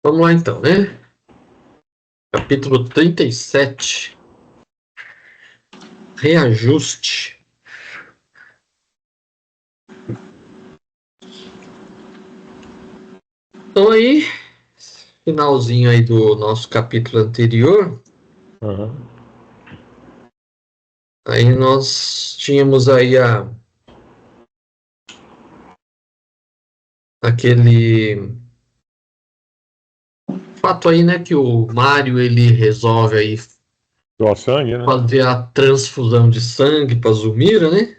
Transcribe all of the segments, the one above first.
Vamos lá então, né? Capítulo 37. Reajuste. Então aí, finalzinho aí do nosso capítulo anterior, Uhum. aí nós tínhamos aí aquele fato aí, né, que o Mário ele resolve aí Doar sangue, né? fazer a transfusão de sangue para Zulmira, né?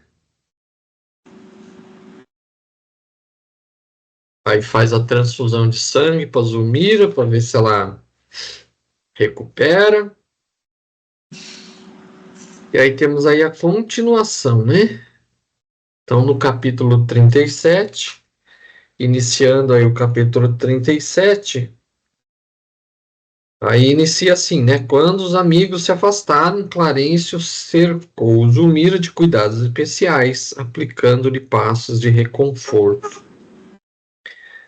Aí faz a transfusão de sangue para Zulmira para ver se ela recupera. E aí temos aí a continuação, né? Então no capítulo 37, iniciando aí o capítulo 37, aí inicia assim, né? Quando os amigos se afastaram, Clarencio cercou Zulmira de cuidados especiais, aplicando-lhe passos de reconforto.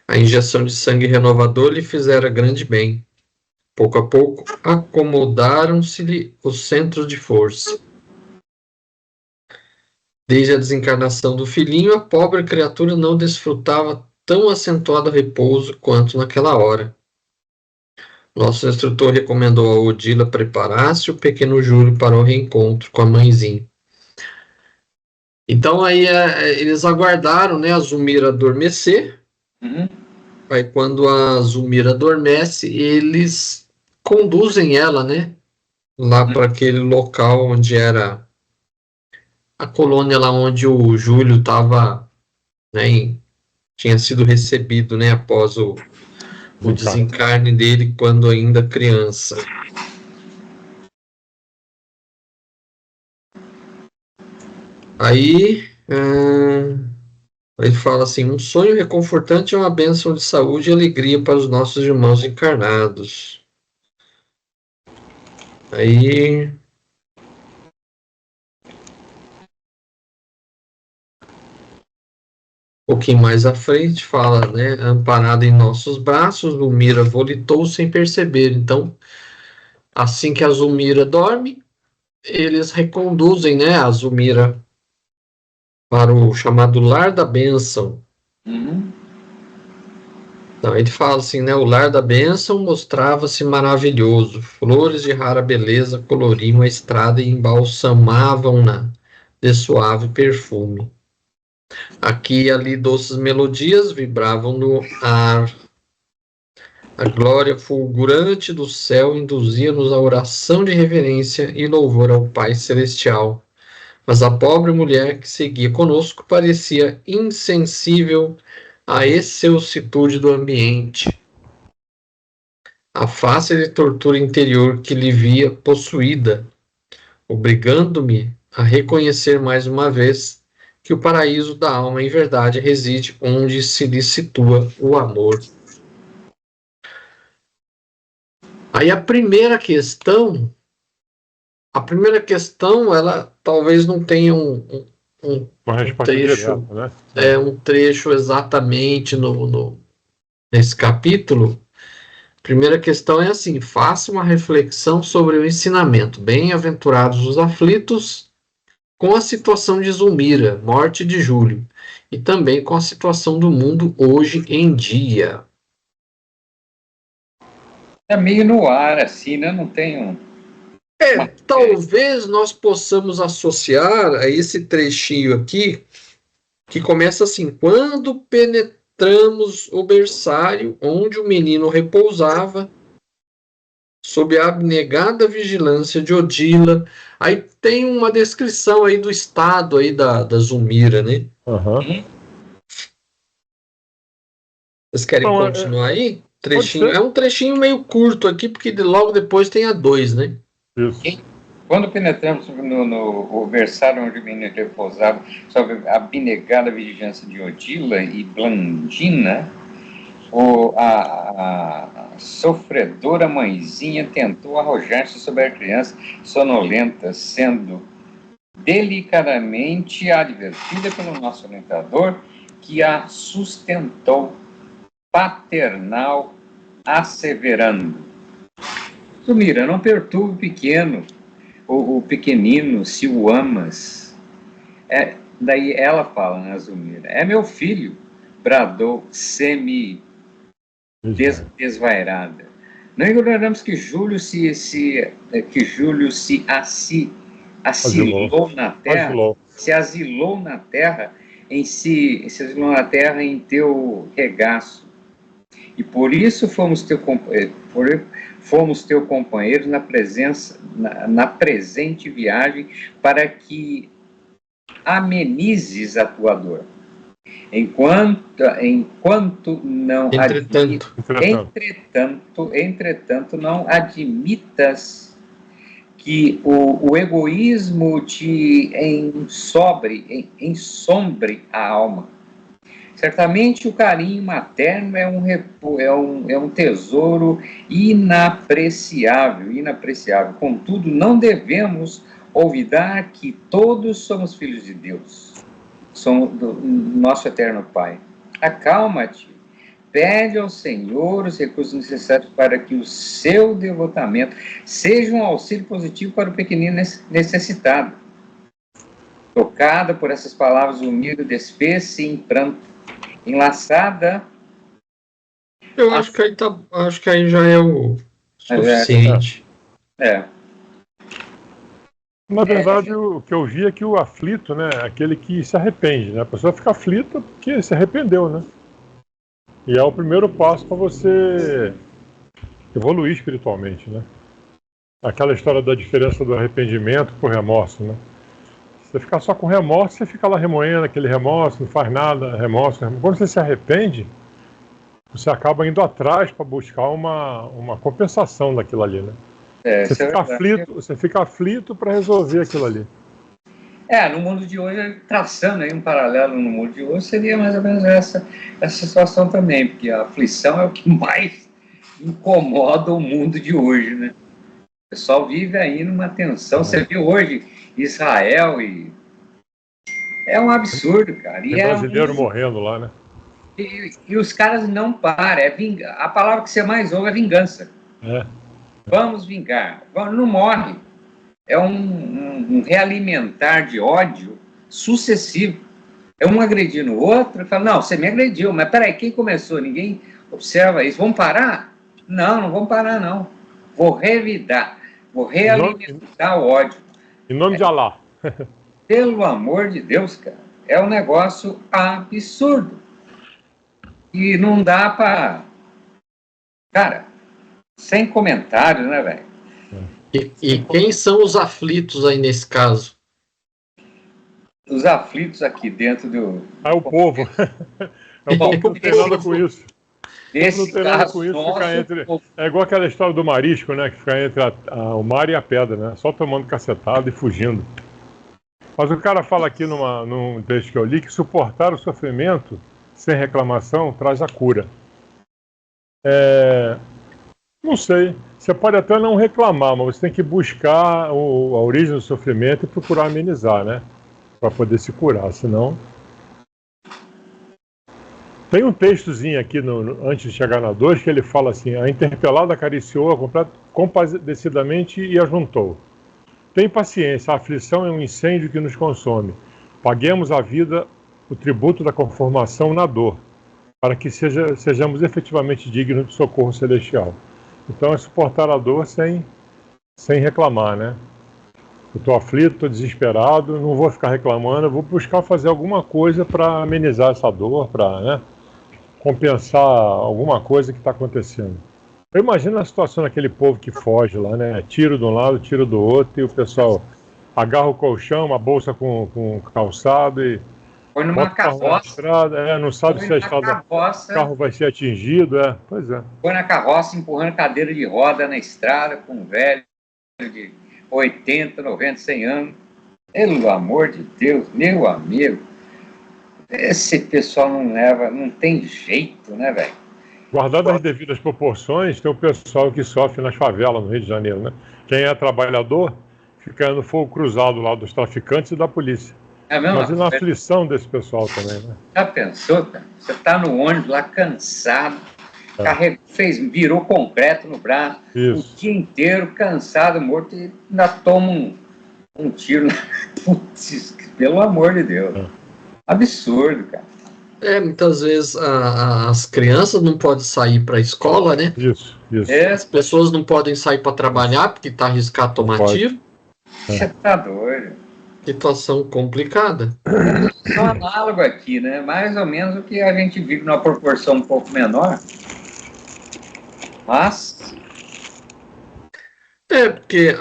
A injeção de sangue renovador lhe fizera grande bem. Pouco a pouco, acomodaram-se-lhe os centros de força. Desde a desencarnação do filhinho, a pobre criatura não desfrutava tão acentuado repouso quanto naquela hora. Nosso instrutor recomendou a Odila preparar-se o pequeno Júlio para o reencontro com a mãezinha. Então aí eles aguardaram, né, a Zulmira adormecer. Uhum. Aí quando a Zulmira adormece, eles conduzem ela, né, lá para aquele local onde era a colônia lá onde o Júlio estava, né, tinha sido recebido, né, após o desencarne dele quando ainda criança. Aí ele fala assim: um sonho reconfortante é uma bênção de saúde e alegria para os nossos irmãos encarnados. Aí um pouquinho mais à frente fala, né? Amparada em nossos braços, Zulmira volitou sem perceber. Então, assim que a Zulmira dorme, eles reconduzem, né, a Zulmira para o chamado Lar da Bênção. Uhum. Então, ele fala assim, né? O Lar da Bênção mostrava-se maravilhoso. Flores de rara beleza coloriam a estrada e embalsamavam-na de suave perfume. Aqui e ali doces melodias vibravam no ar. A glória fulgurante do céu induzia-nos a oração de reverência e louvor ao Pai Celestial. Mas a pobre mulher que seguia conosco parecia insensível à excelsitude do ambiente. A face de tortura interior que lhe via possuída, obrigando-me a reconhecer mais uma vez que o paraíso da alma em verdade reside onde se lhe situa o amor. Aí a primeira questão, ela talvez não tenha Uma um resposta direta, trecho, né? um trecho exatamente nesse capítulo. Primeira questão é assim: faça uma reflexão sobre o ensinamento. Bem-aventurados os aflitos, com a situação de Zulmira, morte de Júlio, e também com a situação do mundo hoje em dia. É meio no ar, assim, né? Não tem um. Talvez nós possamos associar a esse trechinho aqui, que começa assim: quando penetramos o berçário onde o menino repousava, sob a abnegada vigilância de Odila. Aí tem uma descrição aí do estado aí da Zulmira, né? Uhum. Vocês querem Não, continuar aí? pode Trechinho. É ser. um trechinho meio curto aqui, porque logo depois tem a 2, né? Isso. Quando penetramos no berçário onde o menino repousava, sob a abnegada vigilância de Odila e Blandina, a sofredora mãezinha tentou arrojar-se sobre a criança sonolenta, sendo delicadamente advertida pelo nosso orientador, que a sustentou paternal asseverando: Zumira, não perturbe o pequeno, o pequenino, se o amas. Daí ela fala, né, Zumira, é meu filho, bradou desvairada. Não ignoramos que Júlio se asilou na terra, se asilou na terra em teu regaço. E por isso fomos teu companheiro na presente viagem, para que amenizes a tua dor. Entretanto, não admitas que o egoísmo te ensombre a alma. Certamente o carinho materno é um tesouro inapreciável. Contudo, não devemos olvidar que todos somos filhos de Deus. Somos do nosso eterno Pai. Acalma-te, pede ao Senhor os recursos necessários para que o seu devotamento seja um auxílio positivo para o pequenino necessitado. Tocada por essas palavras, humilde despesse em pranto, enlaçada. Eu acho que aí já é o suficiente. Na verdade, o que eu vi é que o aflito, né, é aquele que se arrepende, né? A pessoa fica aflita porque se arrependeu, né? E é o primeiro passo para você evoluir espiritualmente, né? Aquela história da diferença do arrependimento pro remorso, né? Se você ficar só com remorso, você fica lá remoendo aquele remorso, não faz nada, remorso. Quando você se arrepende, você acaba indo atrás para buscar uma compensação daquilo ali, né? Você fica aflito para resolver aquilo ali. No mundo de hoje, traçando aí um paralelo no mundo de hoje, seria mais ou menos essa situação também, porque a aflição é o que mais incomoda o mundo de hoje, né? O pessoal vive aí numa tensão. Você viu hoje Israel e... É um absurdo, cara. E brasileiro morrendo lá, né? E os caras não param. A palavra que você mais ouve é vingança. Vamos vingar. Não morre. É um realimentar de ódio sucessivo. É um agredindo o outro e fala, não, você me agrediu, mas peraí, quem começou? Ninguém observa isso. Vamos parar? Não vamos parar, não. Vou revidar. Vou realimentar o ódio. Em nome de Alá. Pelo amor de Deus, cara. É um negócio absurdo. E não dá para... Cara, sem comentário, né, velho? E quem são os aflitos aí nesse caso? Os aflitos aqui dentro do... o povo. O povo não tem nada com isso. Nesse caso, é igual aquela história do marisco, né? Que fica entre o mar e a pedra, né? Só tomando cacetada e fugindo. Mas o cara fala aqui num texto que eu li que suportar o sofrimento sem reclamação traz a cura. Não sei. Você pode até não reclamar, mas você tem que buscar a origem do sofrimento e procurar amenizar, né? Para poder se curar, senão... Tem um textozinho aqui, antes de chegar na 2, que ele fala assim, a interpelada acariciou-a compadecidamente e a juntou. Tem paciência, a aflição é um incêndio que nos consome. Paguemos à vida o tributo da conformação na dor, para que sejamos efetivamente dignos de socorro celestial. Então é suportar a dor sem reclamar, né? Eu estou aflito, estou desesperado, não vou ficar reclamando, eu vou buscar fazer alguma coisa para amenizar essa dor, para, né, compensar alguma coisa que está acontecendo. Eu imagino a situação daquele povo que foge lá, né? Tiro de um lado, tiro do outro, e o pessoal agarra o colchão, uma bolsa com calçado e... Põe numa carroça. Estrada, não sabe se o carro vai ser atingido, pois é. Põe na carroça, empurrando cadeira de roda na estrada, com um velho de 80, 90, 100 anos. Pelo amor de Deus, meu amigo. Esse pessoal não tem jeito, né, velho? Guardado as devidas proporções, tem o pessoal que sofre nas favelas no Rio de Janeiro, né? Quem é trabalhador fica no fogo cruzado lá dos traficantes e da polícia. Mas e na aflição desse pessoal também, né? Já pensou, cara? Você tá no ônibus lá cansado, virou concreto no braço, Isso. o dia inteiro, cansado, morto, e ainda toma um tiro. Putz, pelo amor de Deus. Absurdo, cara. Muitas vezes as crianças não podem sair para a escola, né? Isso. As pessoas não podem sair para trabalhar porque está arriscado tomar tiro. Você tá doido. Situação complicada. É um análogo aqui, né? Mais ou menos o que a gente vive numa proporção um pouco menor. Mas... porque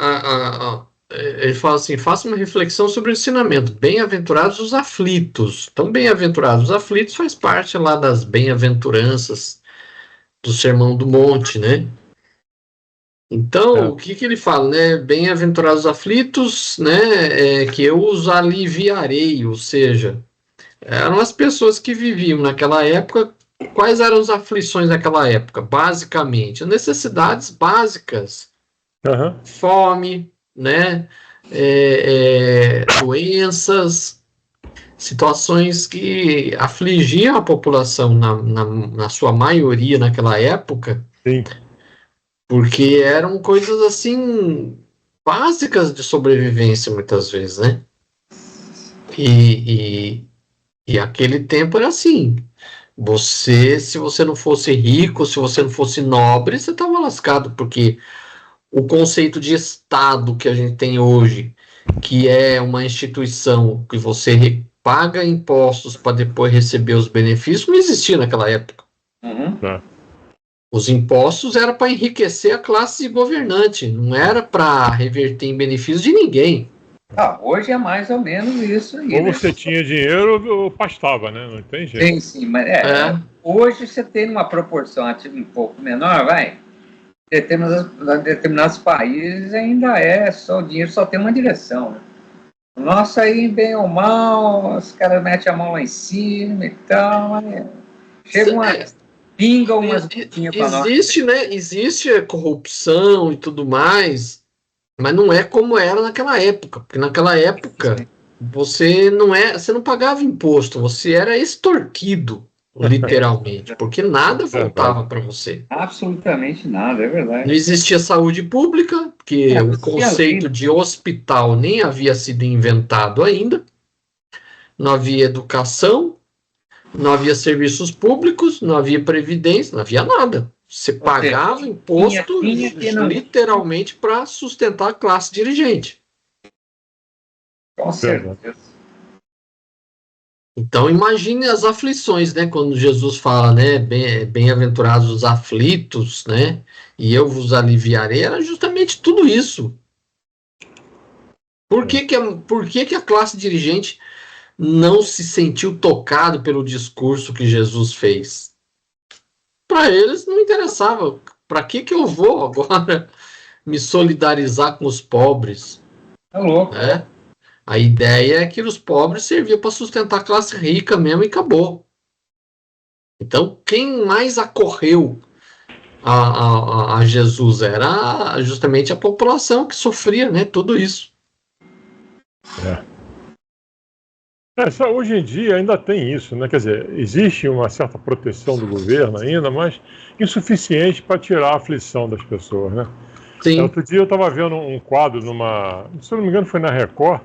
ele fala assim, faça uma reflexão sobre o ensinamento. Bem-aventurados os aflitos. Então, bem-aventurados os aflitos faz parte lá das bem-aventuranças do Sermão do Monte, né? Então, o que ele fala, né? Bem-aventurados os aflitos, né? Que eu os aliviarei, ou seja, eram as pessoas que viviam naquela época. Quais eram as aflições naquela época? Basicamente, necessidades básicas. Fome, né? Doenças, situações que afligiam a população na sua maioria naquela época. Sim. Porque eram coisas assim básicas de sobrevivência muitas vezes, né? E aquele tempo era assim. Se você não fosse rico, se você não fosse nobre, você estava lascado, porque o conceito de Estado que a gente tem hoje, que é uma instituição que você paga impostos para depois receber os benefícios, não existia naquela época. Os impostos eram para enriquecer a classe governante, não era para reverter em benefícios de ninguém. Hoje é mais ou menos isso aí. Ou você tinha dinheiro ou pastava, né? Não tem jeito. Sim, mas hoje você tem uma proporção um pouco menor, vai. Determinados países ainda o dinheiro só tem uma direção. Né? Nossa, aí, bem ou mal, os caras metem a mão lá em cima e tal. Pinga umas gotinhas para nós. Existe a corrupção e tudo mais, mas não é como era naquela época. Porque naquela época você não pagava imposto, você era extorquido, literalmente, porque nada voltava para você. Absolutamente nada, é verdade. Não existia saúde pública, porque o conceito de hospital nem havia sido inventado ainda. Não havia educação, não havia serviços públicos, não havia previdência, não havia nada. Você pagava imposto literalmente para sustentar a classe dirigente. Com certeza. Então imagine as aflições, né? Quando Jesus fala, né? Bem-aventurados os aflitos, né? E eu vos aliviarei, era justamente tudo isso. Por que a classe dirigente não se sentiu tocado pelo discurso que Jesus fez? Para eles não interessava. Para que eu vou agora me solidarizar com os pobres? É louco. Né? A ideia é que os pobres serviam para sustentar a classe rica mesmo e acabou. Então, quem mais acorreu a Jesus era justamente a população que sofria, né, tudo isso. Hoje em dia ainda tem isso, né? Quer dizer, existe uma certa proteção do governo ainda, mas insuficiente para tirar a aflição das pessoas, né? Sim. Outro dia eu estava vendo um quadro se eu não me engano foi na Record,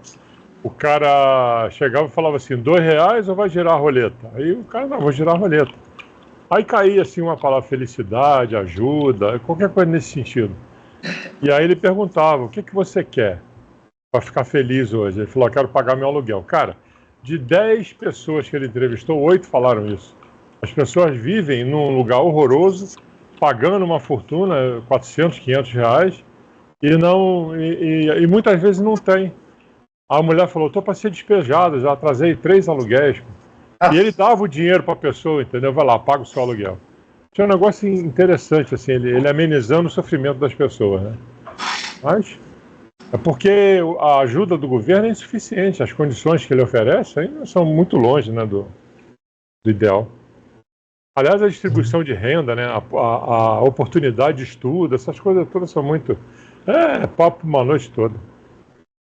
o cara chegava e falava assim, R$2 ou vai girar a roleta? Aí o cara, não, vou girar a roleta. Aí caía assim uma palavra felicidade, ajuda, qualquer coisa nesse sentido. E aí ele perguntava, o que você quer para ficar feliz hoje? Ele falou, eu quero pagar meu aluguel. Cara, de 10 pessoas que ele entrevistou, 8 falaram isso. As pessoas vivem num lugar horroroso, pagando uma fortuna, R$400, R$500, e muitas vezes não tem. A mulher falou, estou para ser despejada, já atrasei 3 aluguéis. E ele dava o dinheiro para a pessoa, entendeu? Vai lá, paga o seu aluguel. Isso é um negócio interessante, assim, ele amenizando o sofrimento das pessoas, né? Mas é porque a ajuda do governo é insuficiente, as condições que ele oferece ainda são muito longe, né, do ideal. Aliás, a distribuição de renda, né, a oportunidade de estudo, essas coisas todas são muito... papo uma noite toda.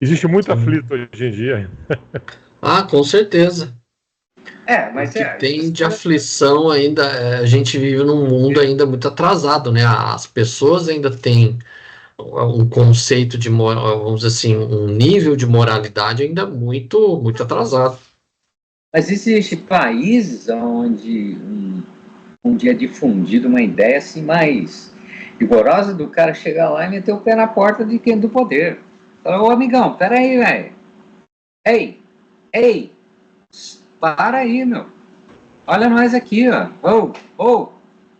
Existe muito aflito hoje em dia. Com certeza. Mas que tem de aflição ainda, a gente vive num mundo ainda muito atrasado, né? As pessoas ainda têm um conceito de, vamos dizer assim, um nível de moralidade ainda muito, muito atrasado. Mas existem países onde é difundida uma ideia assim mais rigorosa do cara chegar lá e meter o pé na porta de quem do poder. Fala, ô amigão, peraí, velho. Ei, para aí, meu. Olha nós aqui, ó.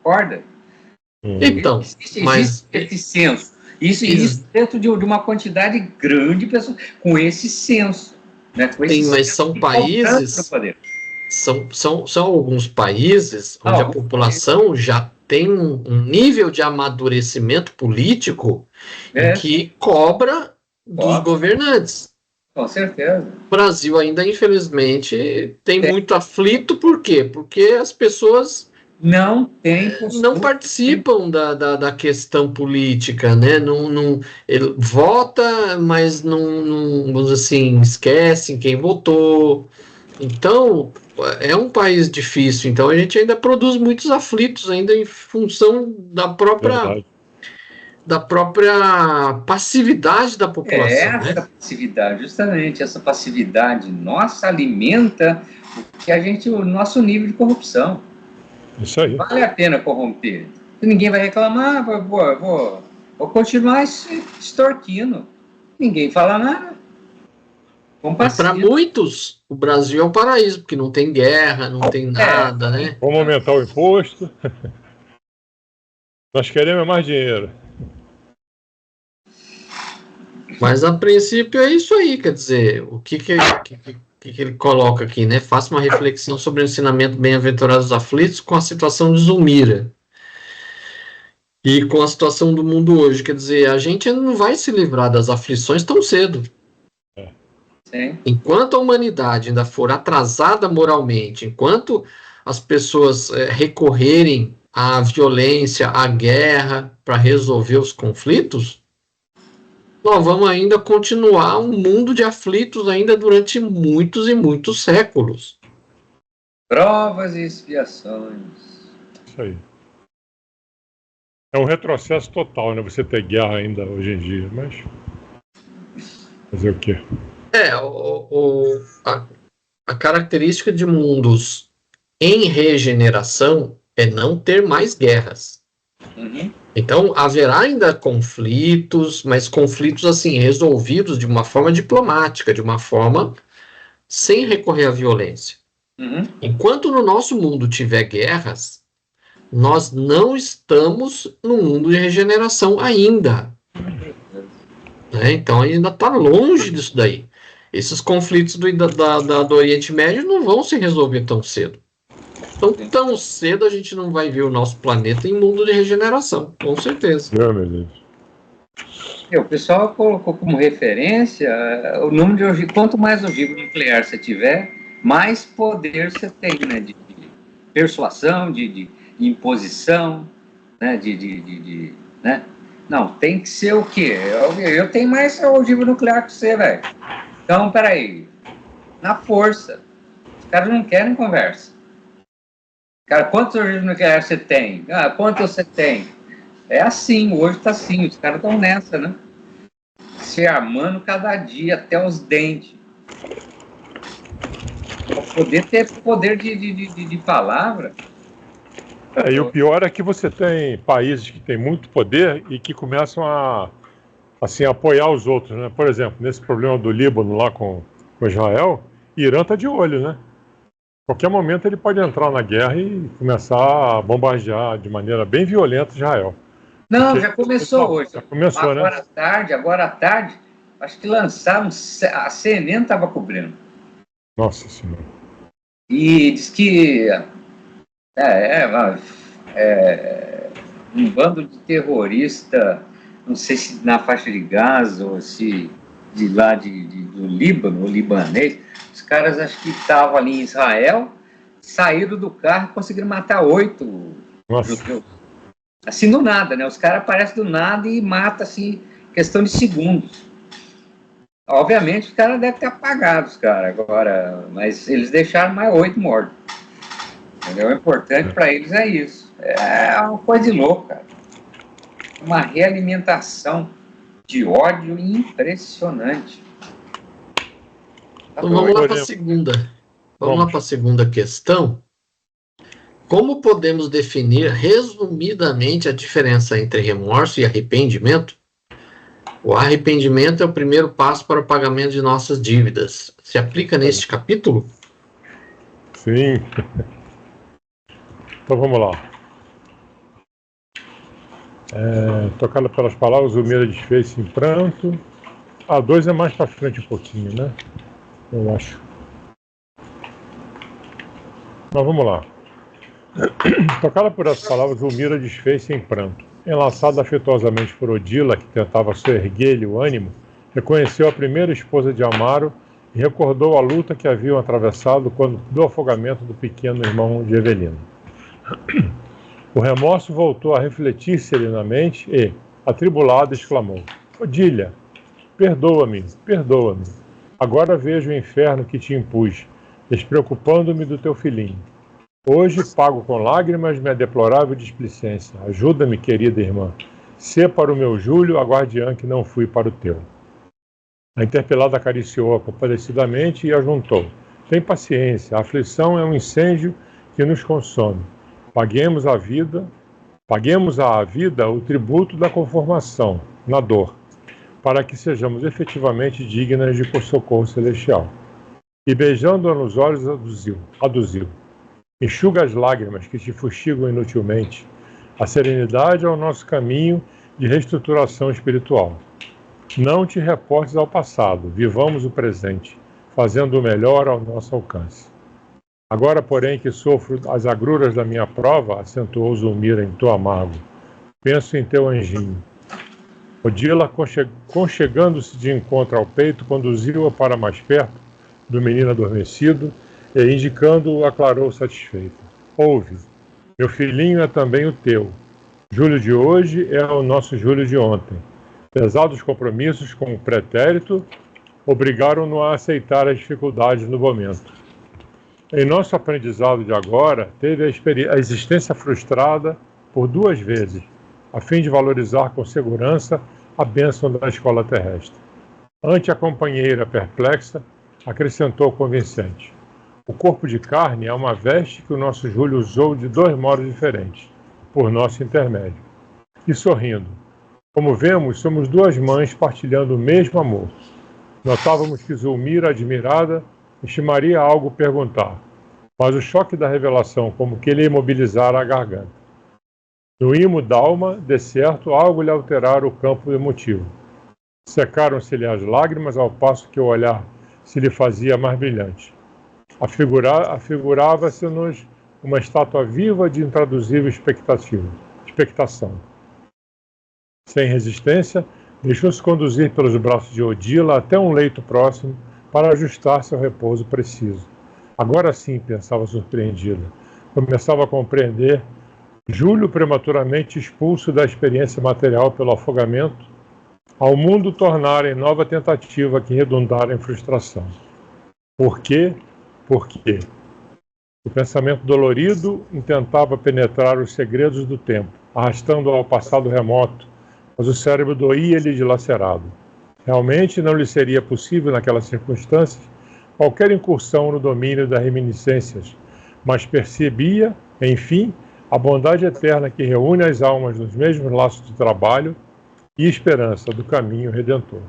Acorda. Então, existe esse senso. Isso dentro de uma quantidade grande de pessoas com esse senso. Né? Mas são países... São alguns países onde a população já tem um nível de amadurecimento político em que cobra dos governantes. Com certeza. O Brasil ainda, infelizmente, tem muito aflito. Por quê? Porque as pessoas não participam da questão política, né? Ele vota, mas não, vamos dizer assim, esquecem quem votou. Então, é um país difícil. Então, a gente ainda produz muitos aflitos ainda em função da própria passividade da população. Essa passividade, justamente, essa passividade nossa alimenta o nosso nível de corrupção. Isso aí. Vale a pena corromper. Ninguém vai reclamar, vou continuar extorquindo. Ninguém fala nada. Mas para muitos, o Brasil é um paraíso, porque não tem guerra, não tem nada, né? Vamos aumentar o imposto. Nós queremos mais dinheiro. Mas a princípio é isso aí, quer dizer, o que ele coloca aqui, né? Faça uma reflexão sobre o ensinamento bem-aventurado dos aflitos com a situação de Zulmira e com a situação do mundo hoje. Quer dizer, a gente ainda não vai se livrar das aflições tão cedo. Sim. Enquanto a humanidade ainda for atrasada moralmente, enquanto as pessoas recorrerem à violência, à guerra para resolver os conflitos, nós vamos ainda continuar um mundo de aflitos ainda durante muitos e muitos séculos. Provas e expiações. Isso aí. É um retrocesso total, né? Você ter guerra ainda hoje em dia, mas fazer o quê? A característica de mundos em regeneração é não ter mais guerras. Uhum. Então, haverá ainda conflitos, mas conflitos assim, resolvidos de uma forma diplomática, de uma forma sem recorrer à violência. Uhum. Enquanto no nosso mundo tiver guerras, nós não estamos no mundo de regeneração ainda. Né? Então, ainda está longe disso daí. Esses conflitos do Oriente Médio não vão se resolver tão cedo. Então, tão cedo a gente não vai ver o nosso planeta em mundo de regeneração, com certeza. Meu Deus. O pessoal colocou como referência o número de quanto mais ogiva nuclear você tiver, mais poder você tem, né? De persuasão, de imposição, né? Né? Não, tem que ser o quê? Eu tenho mais ogiva nuclear que você, velho. Então, peraí. Na força. Os caras não querem conversa. Cara, quantos ogivas nucleares você tem? Quanto você tem? É assim, hoje tá assim, os caras estão nessa, né? Se armando cada dia até os dentes. Pra poder ter poder de palavra. E o pior é que você tem países que têm muito poder e que começam a assim, apoiar os outros, né? Por exemplo, nesse problema do Líbano lá com Israel, Irã está de olho, né? Qualquer momento ele pode entrar na guerra e começar a bombardear de maneira bem violenta Israel. Não, já começou hoje. Já começou, agora né? Agora à tarde, acho que lançaram, a CNN estava cobrindo. Nossa Senhora. E diz que um bando de terrorista, não sei se na faixa de Gaza ou se de lá do Líbano, o libanês, os caras acho que estavam ali em Israel, saíram do carro e conseguiram matar 8 judeus. Assim do nada, né? Os caras aparecem do nada e matam assim, questão de segundos. Obviamente, os caras devem ter apagado os caras agora, mas eles deixaram mais 8 mortos. Entendeu? O importante para eles é isso. É uma coisa de louco, cara. Uma realimentação de ódio impressionante. Tá Então vamos lá para a Podemos. segunda. Vamos lá Vamos. para a segunda questão. Como podemos definir resumidamente a diferença entre remorso e arrependimento? O arrependimento é o primeiro passo para o pagamento de nossas dívidas. Se aplica neste capítulo? Sim. Então vamos lá. Tocada pelas palavras, o medo desfez-se em pranto. A 2 é mais para frente um pouquinho, né? Eu acho. Mas vamos lá. Tocada por essas palavras, Zulmira desfez-se em pranto. Enlaçada afetuosamente por Odila, que tentava soerguer-lhe o ânimo, reconheceu a primeira esposa de Amaro e recordou a luta que haviam atravessado quando do afogamento do pequeno irmão de Evelino. O remorso voltou a refletir serenamente e, atribulado, exclamou: Odília, perdoa-me, perdoa-me. Agora vejo o inferno que te impus, despreocupando-me do teu filhinho. Hoje pago com lágrimas minha deplorável displicência. Ajuda-me, querida irmã. Sê para o meu Júlio a guardiã que não fui para o teu. A interpelada acariciou-a compadecidamente e ajuntou: Tem paciência, a aflição é um incêndio que nos consome. Paguemos à vida o tributo da conformação, na dor, para que sejamos efetivamente dignas de socorro celestial. E beijando-a nos olhos, aduziu: Enxuga as lágrimas que te fustigam inutilmente. A serenidade é o nosso caminho de reestruturação espiritual. Não te reportes ao passado, vivamos o presente, fazendo o melhor ao nosso alcance. Agora, porém, que sofro as agruras da minha prova, acentuou Zulmira em tom amargo, penso em teu anjinho. Odila, conchegando-se de encontro ao peito, conduziu-a para mais perto do menino adormecido e, indicando-o, aclarou satisfeita: Ouve, meu filhinho é também o teu. Júlio de hoje é o nosso Júlio de ontem. Pesados compromissos com o pretérito obrigaram-no a aceitar as dificuldades no momento. Em nosso aprendizado de agora, teve a existência frustrada por 2 vezes, a fim de valorizar com segurança a bênção da escola terrestre. Ante a companheira perplexa, acrescentou convincente: O corpo de carne é uma veste que o nosso Júlio usou de 2 modos diferentes, por nosso intermédio. E sorrindo: Como vemos, somos 2 mães partilhando o mesmo amor. Notávamos que Zulmira, admirada, estimaria algo perguntar, mas o choque da revelação como que lhe imobilizara a garganta. No imo d'alma, de certo, algo lhe alterara o campo emotivo. Secaram-se-lhe as lágrimas ao passo que o olhar se lhe fazia mais brilhante. Afigurava-se-nos uma estátua viva de intraduzível expectação. Sem resistência, deixou-se conduzir pelos braços de Odila até um leito próximo para ajustar-se ao repouso preciso. Agora sim, pensava surpreendida, começava a compreender Júlio prematuramente expulso da experiência material pelo afogamento, ao mundo tornara em nova tentativa que redundara em frustração. Por quê? Por quê? O pensamento dolorido intentava penetrar os segredos do tempo, arrastando-o ao passado remoto, mas o cérebro doía-lhe dilacerado. Realmente não lhe seria possível, naquelas circunstâncias, qualquer incursão no domínio das reminiscências, mas percebia, enfim, a bondade eterna que reúne as almas nos mesmos laços de trabalho e esperança do caminho redentor.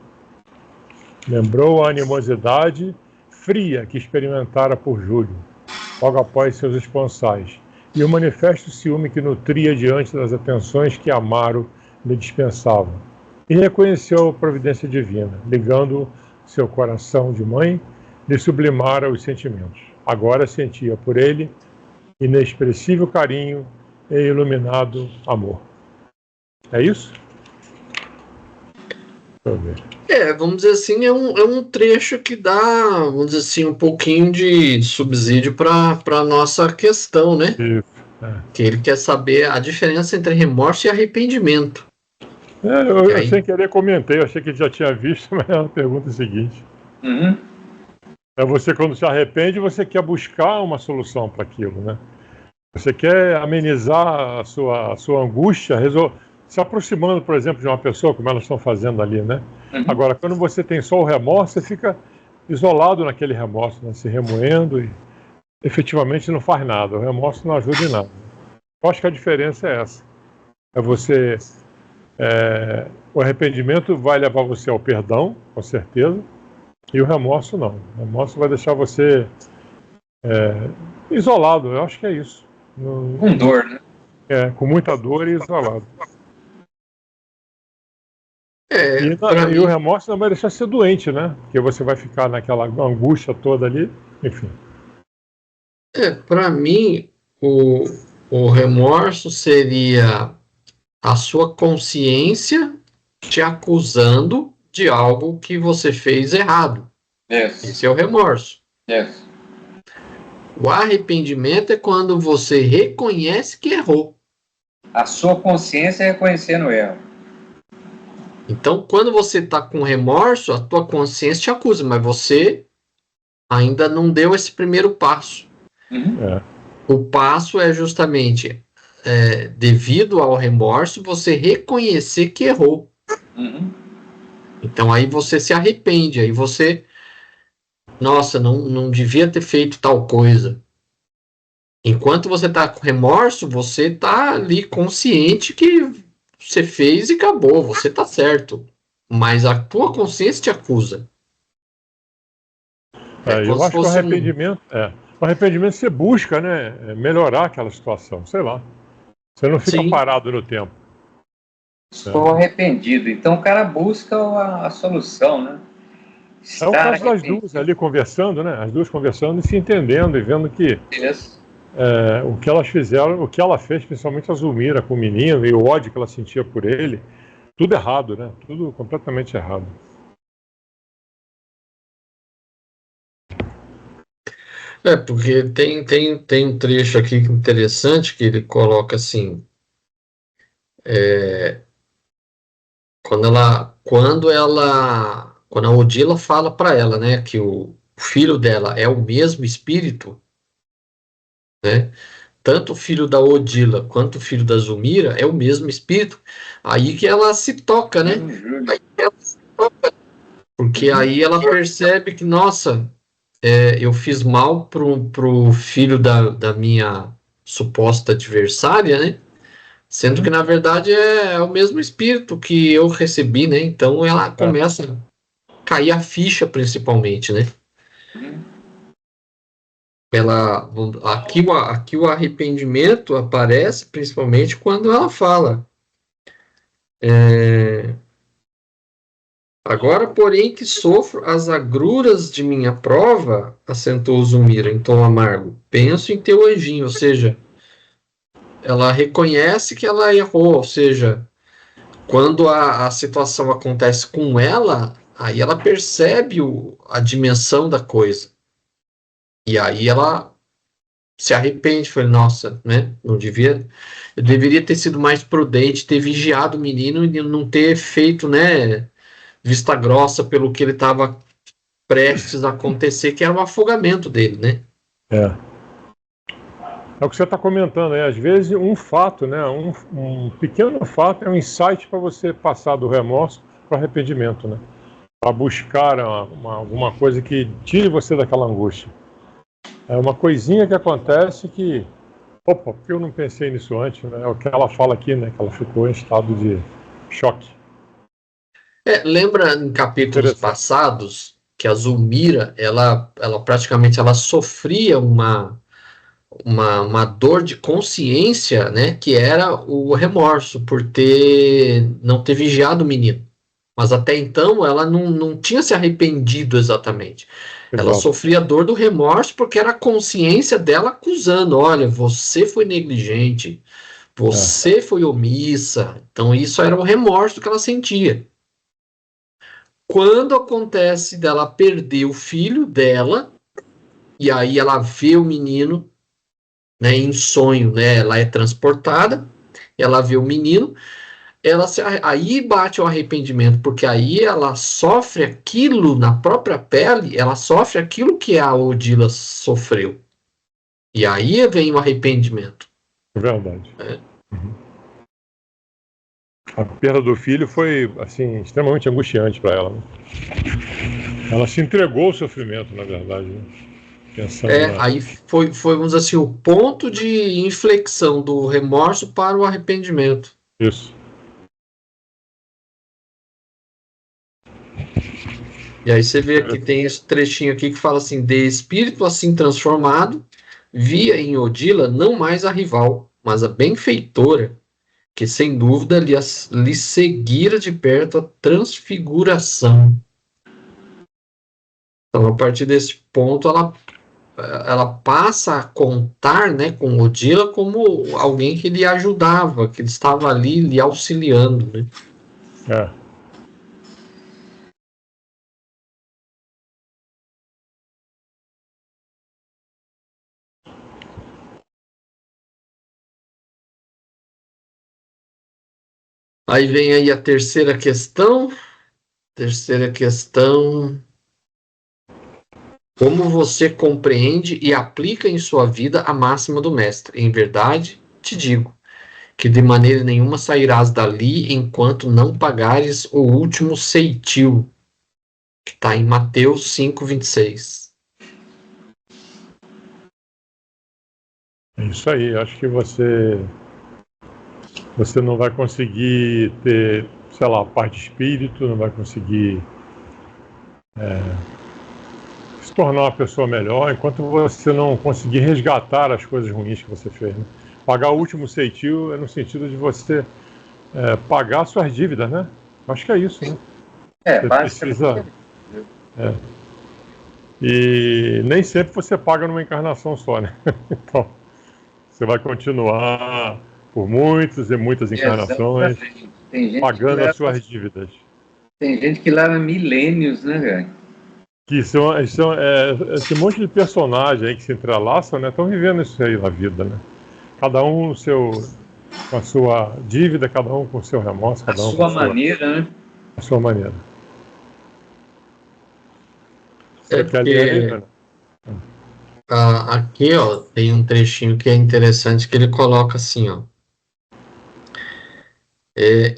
Lembrou a animosidade fria que experimentara por Júlio, logo após seus esponsais, e o manifesto ciúme que nutria diante das atenções que Amaro lhe dispensava, e reconheceu a providência divina, ligando seu coração de mãe, lhe sublimara os sentimentos. Agora sentia por ele inexpressível carinho e iluminado amor. É isso? Deixa eu ver. Vamos dizer assim, é um trecho que dá, vamos dizer assim, um pouquinho de subsídio para a nossa questão, né? Isso. Que ele quer saber a diferença entre remorso e arrependimento. Eu aí, sem querer comentei, eu achei que ele já tinha visto, mas é a pergunta seguinte. Uhum. É você, quando se arrepende, você quer buscar uma solução para aquilo, né? Você quer amenizar a sua angústia, se aproximando, por exemplo, de uma pessoa, como elas estão fazendo ali, né? Uhum. Agora, quando você tem só o remorso, você fica isolado naquele remorso, né? Se remoendo e efetivamente não faz nada. O remorso não ajuda em nada. Eu acho que a diferença é essa. É você... o arrependimento vai levar você ao perdão, com certeza, e o remorso não. O remorso vai deixar você isolado. Eu acho que é isso. Com dor, né? Com muita dor e isolado. para E o mim, remorso não vai deixar ser doente, né? Porque você vai ficar naquela angústia toda ali, enfim. para mim, o remorso seria a sua consciência te acusando de algo que você fez errado. Yes. Esse é o remorso. Yes. O arrependimento é quando você reconhece que errou. A sua consciência reconhecendo o erro. Então, quando você está com remorso, a tua consciência te acusa, mas você ainda não deu esse primeiro passo. Uhum. O passo é justamente, devido ao remorso, você reconhecer que errou. Uhum. Então, aí você se arrepende, aí você, nossa, não devia ter feito tal coisa. Enquanto você está com remorso, você está ali consciente que você fez e acabou, você está certo. Mas a tua consciência te acusa. É como Eu se acho que o fosse arrependimento, o arrependimento você busca, né, melhorar aquela situação, sei lá. Você não fica Sim, parado no tempo. Estou arrependido. Então o cara busca a solução, né? É o Estar caso das duas arrependido. ali conversando, né? As duas conversando e se entendendo e vendo que Yes. o que elas fizeram, o que ela fez, principalmente a Zulmira com o menino e o ódio que ela sentia por ele, tudo errado, né? Tudo completamente errado. porque tem um trecho aqui interessante que ele coloca assim, quando a Odila fala para ela, né, que o filho dela é o mesmo espírito, né, tanto o filho da Odila quanto o filho da Zulmira é o mesmo espírito, aí que ela se toca, né, Mesmo Júlio. aí que ela se toca, porque aí ela percebe que, nossa, eu fiz mal pro filho da minha suposta adversária, né? Sendo que, na verdade, é o mesmo espírito que eu recebi, né? Então ela É. começa a cair a ficha, principalmente, né? Uhum. Aqui o arrependimento aparece principalmente quando ela fala. Agora, porém, que sofro as agruras de minha prova, assentou Zumira em tom amargo, penso em teu anjinho, ou seja, ela reconhece que ela errou, ou seja, quando a situação acontece com ela, aí ela percebe a dimensão da coisa. E aí ela se arrepende, fala, nossa, né? Eu deveria ter sido mais prudente, ter vigiado o menino e não ter feito, né, vista grossa pelo que ele estava prestes a acontecer, que era o afogamento dele, né? É. É o que você está comentando, né? Às vezes um fato, né? Um pequeno fato é um insight para você passar do remorso para o arrependimento, né? Para buscar alguma coisa que tire você daquela angústia. É uma coisinha que acontece que, opa, por que eu não pensei nisso antes, né? É o que ela fala aqui, né? Que ela ficou em estado de choque. Lembra em capítulos Interessante. passados que a Zulmira, ela praticamente ela sofria uma dor de consciência, né, que era o remorso por não ter vigiado o menino. Mas até então ela não tinha se arrependido exatamente. Ela Exato. sofria a dor do remorso porque era a consciência dela acusando: olha, você foi negligente, você foi omissa. Então isso era o remorso que ela sentia. Quando acontece dela perder o filho dela, e aí ela vê o menino, né, em sonho, né, ela é transportada, ela vê o menino, aí bate o arrependimento, porque aí ela sofre aquilo na própria pele, ela sofre aquilo que a Odila sofreu. E aí vem o arrependimento. É verdade. Uhum. A perda do filho foi, assim, extremamente angustiante para ela, né? Ela se entregou ao sofrimento, na verdade, né? Aí foi, vamos dizer assim, o ponto de inflexão do remorso para o arrependimento. Isso. E aí você vê que tem esse trechinho aqui que fala assim: de espírito assim transformado, via em Odila não mais a rival, mas a benfeitora, que sem dúvida lhe seguira de perto a transfiguração. Então, a partir desse ponto, ela passa a contar, né, com Odila como alguém que lhe ajudava, que estava ali lhe auxiliando, né? Aí vem aí a terceira questão. Como você compreende e aplica em sua vida a máxima do mestre? Em verdade, te digo, que de maneira nenhuma sairás dali enquanto não pagares o último ceitil, que está em Mateus 5:26. É isso aí, acho que você não vai conseguir ter, sei lá, paz de espírito, não vai conseguir se tornar uma pessoa melhor enquanto você não conseguir resgatar as coisas ruins que você fez, né? Pagar o último ceitil é no sentido de você pagar suas dívidas, né? Acho que é isso, né? Você precisa. E nem sempre você paga numa encarnação só, né? Então, você vai continuar por muitas e muitas encarnações pagando as suas dívidas. Tem gente que leva milênios, né, velho? Que são esse monte de personagens aí que se entrelaçam, né? Estão vivendo isso aí na vida, né? Cada um com a sua dívida, cada um com o seu remorso, cada um com a sua maneira, né? A sua maneira. Você quer ler aí, aqui, ó, tem um trechinho que é interessante que ele coloca assim, ó.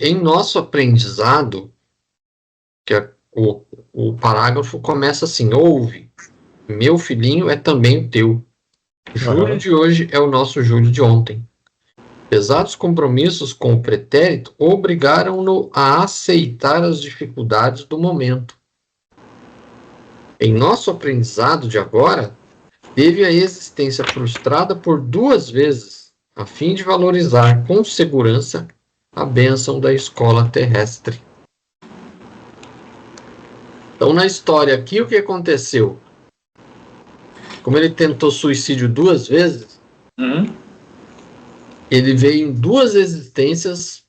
Em nosso aprendizado, o parágrafo começa assim: ouve, meu filhinho é também o teu. Júlio de hoje é o nosso Júlio de ontem. Pesados compromissos com o pretérito obrigaram-no a aceitar as dificuldades do momento. Em nosso aprendizado de agora, teve a existência frustrada por 2 vezes, a fim de valorizar com segurança a bênção da escola terrestre. Então, na história aqui, o que aconteceu? Como ele tentou suicídio 2 vezes, ele veio em 2 existências,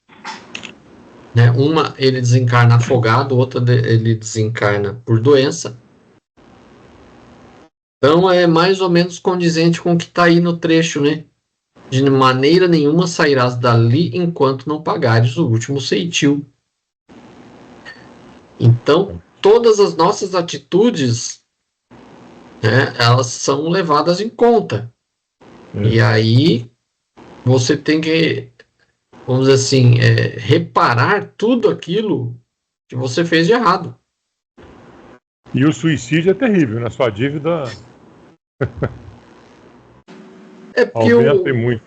né? Uma ele desencarna afogado, outra ele desencarna por doença. Então é mais ou menos condizente com o que está aí no trecho, né? De maneira nenhuma sairás dali enquanto não pagares o último ceitil. Então, todas as nossas atitudes, né, elas são levadas em conta. E aí, você tem que, vamos dizer assim, reparar tudo aquilo que você fez de errado. E o suicídio é terrível, né? Sua dívida aumenta muito.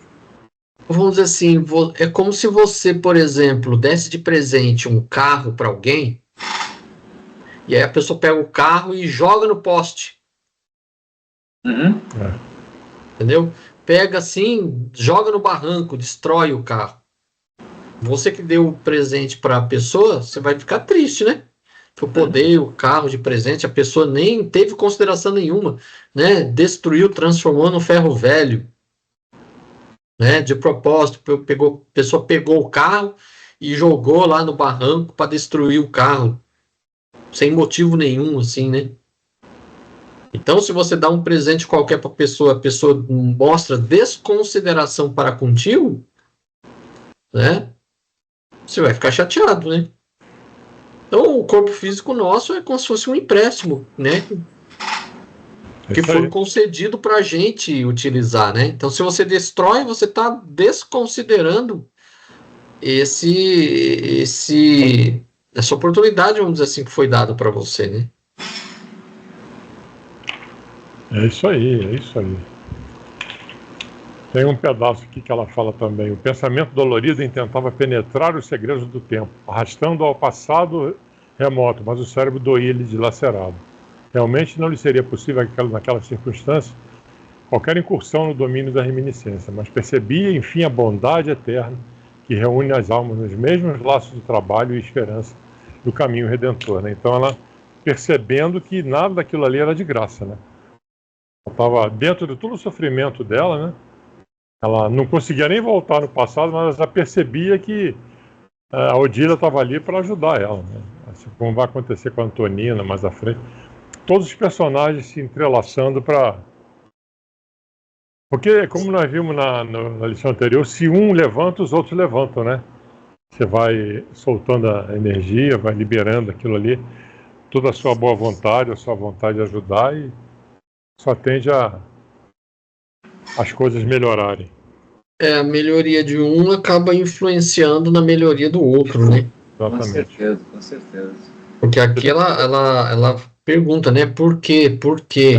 Vamos dizer assim, é como se você, por exemplo, desse de presente um carro para alguém, e aí a pessoa pega o carro e joga no poste. Entendeu? Pega assim, joga no barranco, destrói o carro. Você que deu o presente para a pessoa, você vai ficar triste, né? Eu dei o carro de presente, a pessoa nem teve consideração nenhuma, né? Destruiu, transformou no ferro velho, né? De propósito, a pessoa pegou o carro e jogou lá no barranco para destruir o carro, sem motivo nenhum, assim, né? Então, se você dá um presente qualquer para a pessoa mostra desconsideração para contigo, né? você vai ficar chateado, né? Então, o corpo físico nosso é como se fosse um empréstimo, né? Que foi concedido para a gente utilizar, né? Então, se você destrói, você está desconsiderando essa oportunidade, vamos dizer assim, que foi dada para você, né? É isso aí, é isso aí. Tem um pedaço aqui que ela fala também. O pensamento dolorido intentava penetrar os segredos do tempo, arrastando ao passado remoto, mas o cérebro doía-lhe dilacerado. Realmente não lhe seria possível, naquela circunstância, qualquer incursão no domínio da reminiscência, mas percebia, enfim, a bondade eterna que reúne as almas nos mesmos laços do trabalho e esperança do caminho redentor, né? Então ela, percebendo que nada daquilo ali era de graça, né? Ela estava dentro de todo o sofrimento dela, né? Ela não conseguia nem voltar no passado, mas ela percebia que a Odília estava ali para ajudar ela, né? Assim como vai acontecer com a Antonina mais à frente. Todos os personagens se entrelaçando para... Porque, como nós vimos na lição anterior, se um levanta, os outros levantam, né? Você vai soltando a energia, vai liberando aquilo ali, toda a sua boa vontade, a sua vontade de ajudar, e só tende as coisas melhorarem. A melhoria de um acaba influenciando na melhoria do outro, né? Exatamente. Com certeza, com certeza. Porque aqui ela pergunta, né? Por quê? Por quê?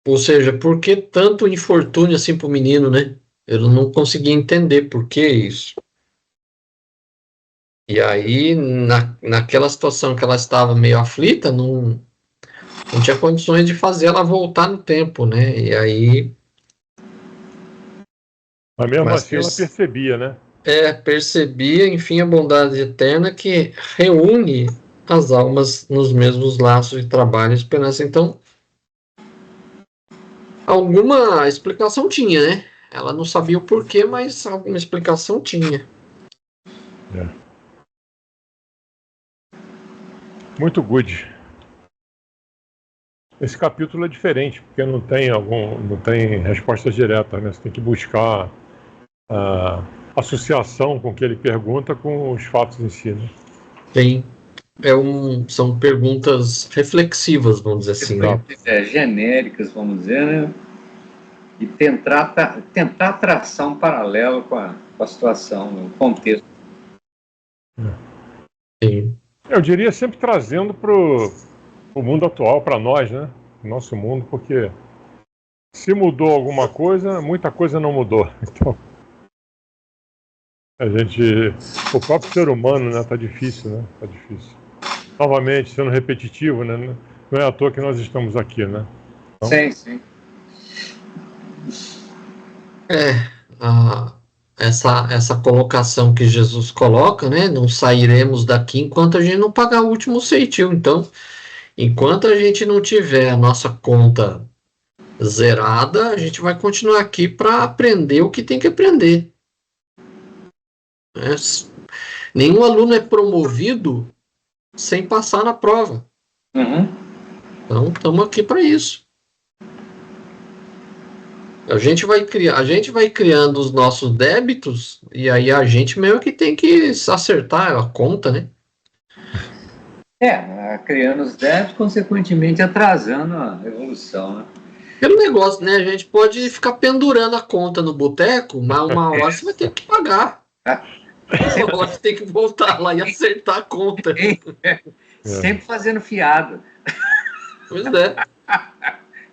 Ou seja, por que tanto infortúnio assim pro menino, né? Eu não conseguia entender por que isso. E aí, naquela situação que ela estava meio aflita, não tinha condições de fazer ela voltar no tempo, né? E aí... Mas mesmo assim ela percebia, né? Percebia, enfim, a bondade eterna que reúne as almas nos mesmos laços de trabalho e esperança. Então, alguma explicação tinha, né? Ela não sabia o porquê, mas alguma explicação tinha. Muito good. Esse capítulo é diferente, porque não tem respostas diretas, né? Você tem que buscar a associação com o que ele pergunta com os fatos em si, né? Tem. São perguntas reflexivas, vamos dizer assim, né? Genéricas, vamos dizer, né? E tentar traçar um paralelo com a situação, o contexto. Sim. Eu diria sempre trazendo para o mundo atual, para nós, né? Nosso mundo, porque se mudou alguma coisa, muita coisa não mudou. Então, o próprio ser humano, né? Tá difícil, né? Tá difícil. Novamente, sendo repetitivo, né? Não é à toa que nós estamos aqui, né? Então... Sim. Essa colocação que Jesus coloca, né? Não sairemos daqui enquanto a gente não pagar o último ceitil. Então, enquanto a gente não tiver a nossa conta zerada, a gente vai continuar aqui para aprender o que tem que aprender. Nenhum aluno é promovido sem passar na prova. Então, estamos aqui para isso. A gente vai criando os nossos débitos e aí a gente mesmo que tem que acertar a conta, né? Criando os débitos, consequentemente atrasando a evolução, né? Pelo negócio, né? A gente pode ficar pendurando a conta no boteco, mas uma hora você vai ter que pagar. Uma hora você tem que voltar lá e acertar a conta. Sempre fazendo fiado. Pois é.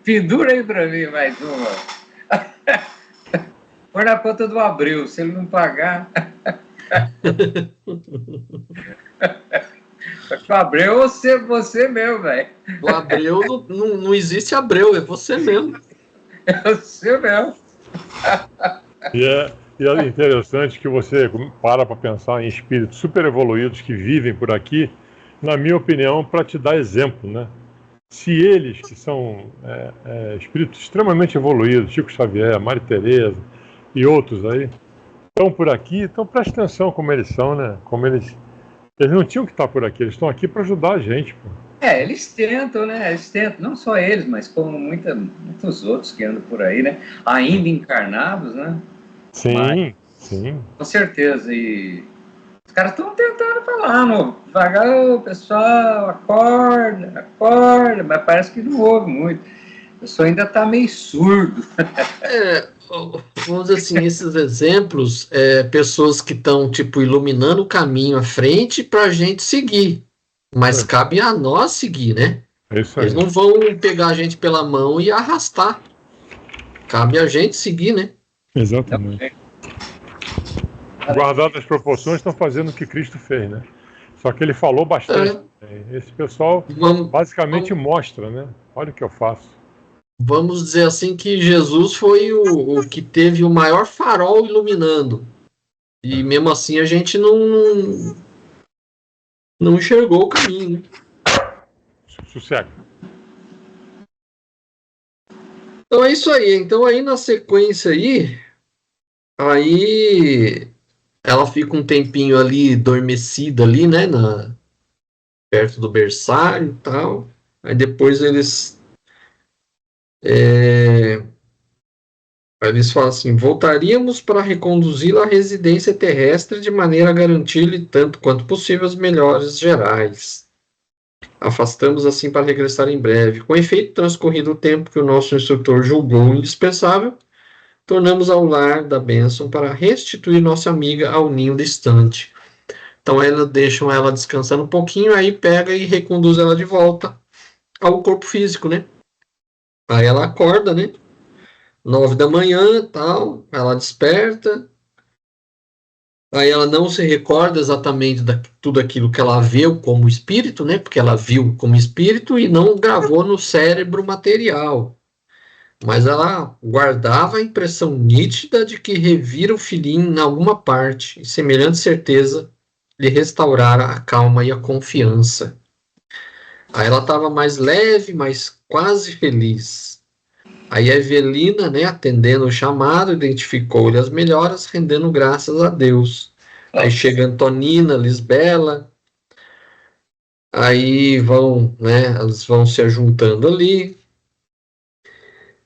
Pendura aí pra mim mais uma. Põe na conta do Abreu, se ele não pagar. O Abreu é você mesmo, velho. O Abreu não existe Abreu, é você mesmo. É você mesmo. E é interessante que você para pensar em espíritos super evoluídos que vivem por aqui, na minha opinião, para te dar exemplo, né? Se eles, que são espíritos extremamente evoluídos, Chico Xavier, Maria Tereza e outros aí, estão por aqui, então preste atenção como eles são, né? Como eles não tinham que estar por aqui, eles estão aqui para ajudar a gente, pô. Eles tentam, né? Eles tentam, não só eles, mas como muitos outros que andam por aí, né? Ainda encarnados, né? Sim. Com certeza. E Os caras estão tentando falar, não, devagar, ô, pessoal, acorda, mas parece que não ouve muito. O pessoal ainda está meio surdo. Vamos dizer assim, esses exemplos, pessoas que estão, tipo, iluminando o caminho à frente para a gente seguir. Mas cabe a nós seguir, né? É isso aí. Eles não vão pegar a gente pela mão e arrastar. Cabe a gente seguir, né? Exatamente. Guardadas as proporções, estão fazendo o que Cristo fez, né? Só que ele falou bastante. Esse pessoal basicamente mostra, né? Olha o que eu faço. Vamos dizer assim que Jesus foi o que teve o maior farol iluminando. E mesmo assim a gente não enxergou o caminho, né? Sossego. Então é isso aí. Então aí na sequência aí ela fica um tempinho ali adormecida ali, né, perto do berçário e tal. Aí depois eles falam assim: voltaríamos para reconduzi-la à residência terrestre de maneira a garantir-lhe tanto quanto possível as melhores gerais. Afastamos assim para regressar em breve. Com efeito, transcorrido o tempo que o nosso instrutor julgou indispensável, tornamos ao lar da bênção para restituir nossa amiga ao ninho distante. Então, deixam ela descansando um pouquinho, aí pega e reconduz ela de volta ao corpo físico, né? Aí ela acorda, né? 9 da manhã, tal, ela desperta. Aí ela não se recorda exatamente de tudo aquilo que ela viu como espírito, né? Porque ela viu como espírito e não gravou no cérebro material. Mas ela guardava a impressão nítida de que revira o filhinho em alguma parte, e semelhante certeza lhe restaurara a calma e a confiança. Aí ela estava mais leve, mas quase feliz. Aí a Evelina, né, atendendo o chamado, identificou-lhe as melhoras, rendendo graças a Deus. Aí chega Antonina, Lisbela, aí vão, né, elas vão se ajuntando ali.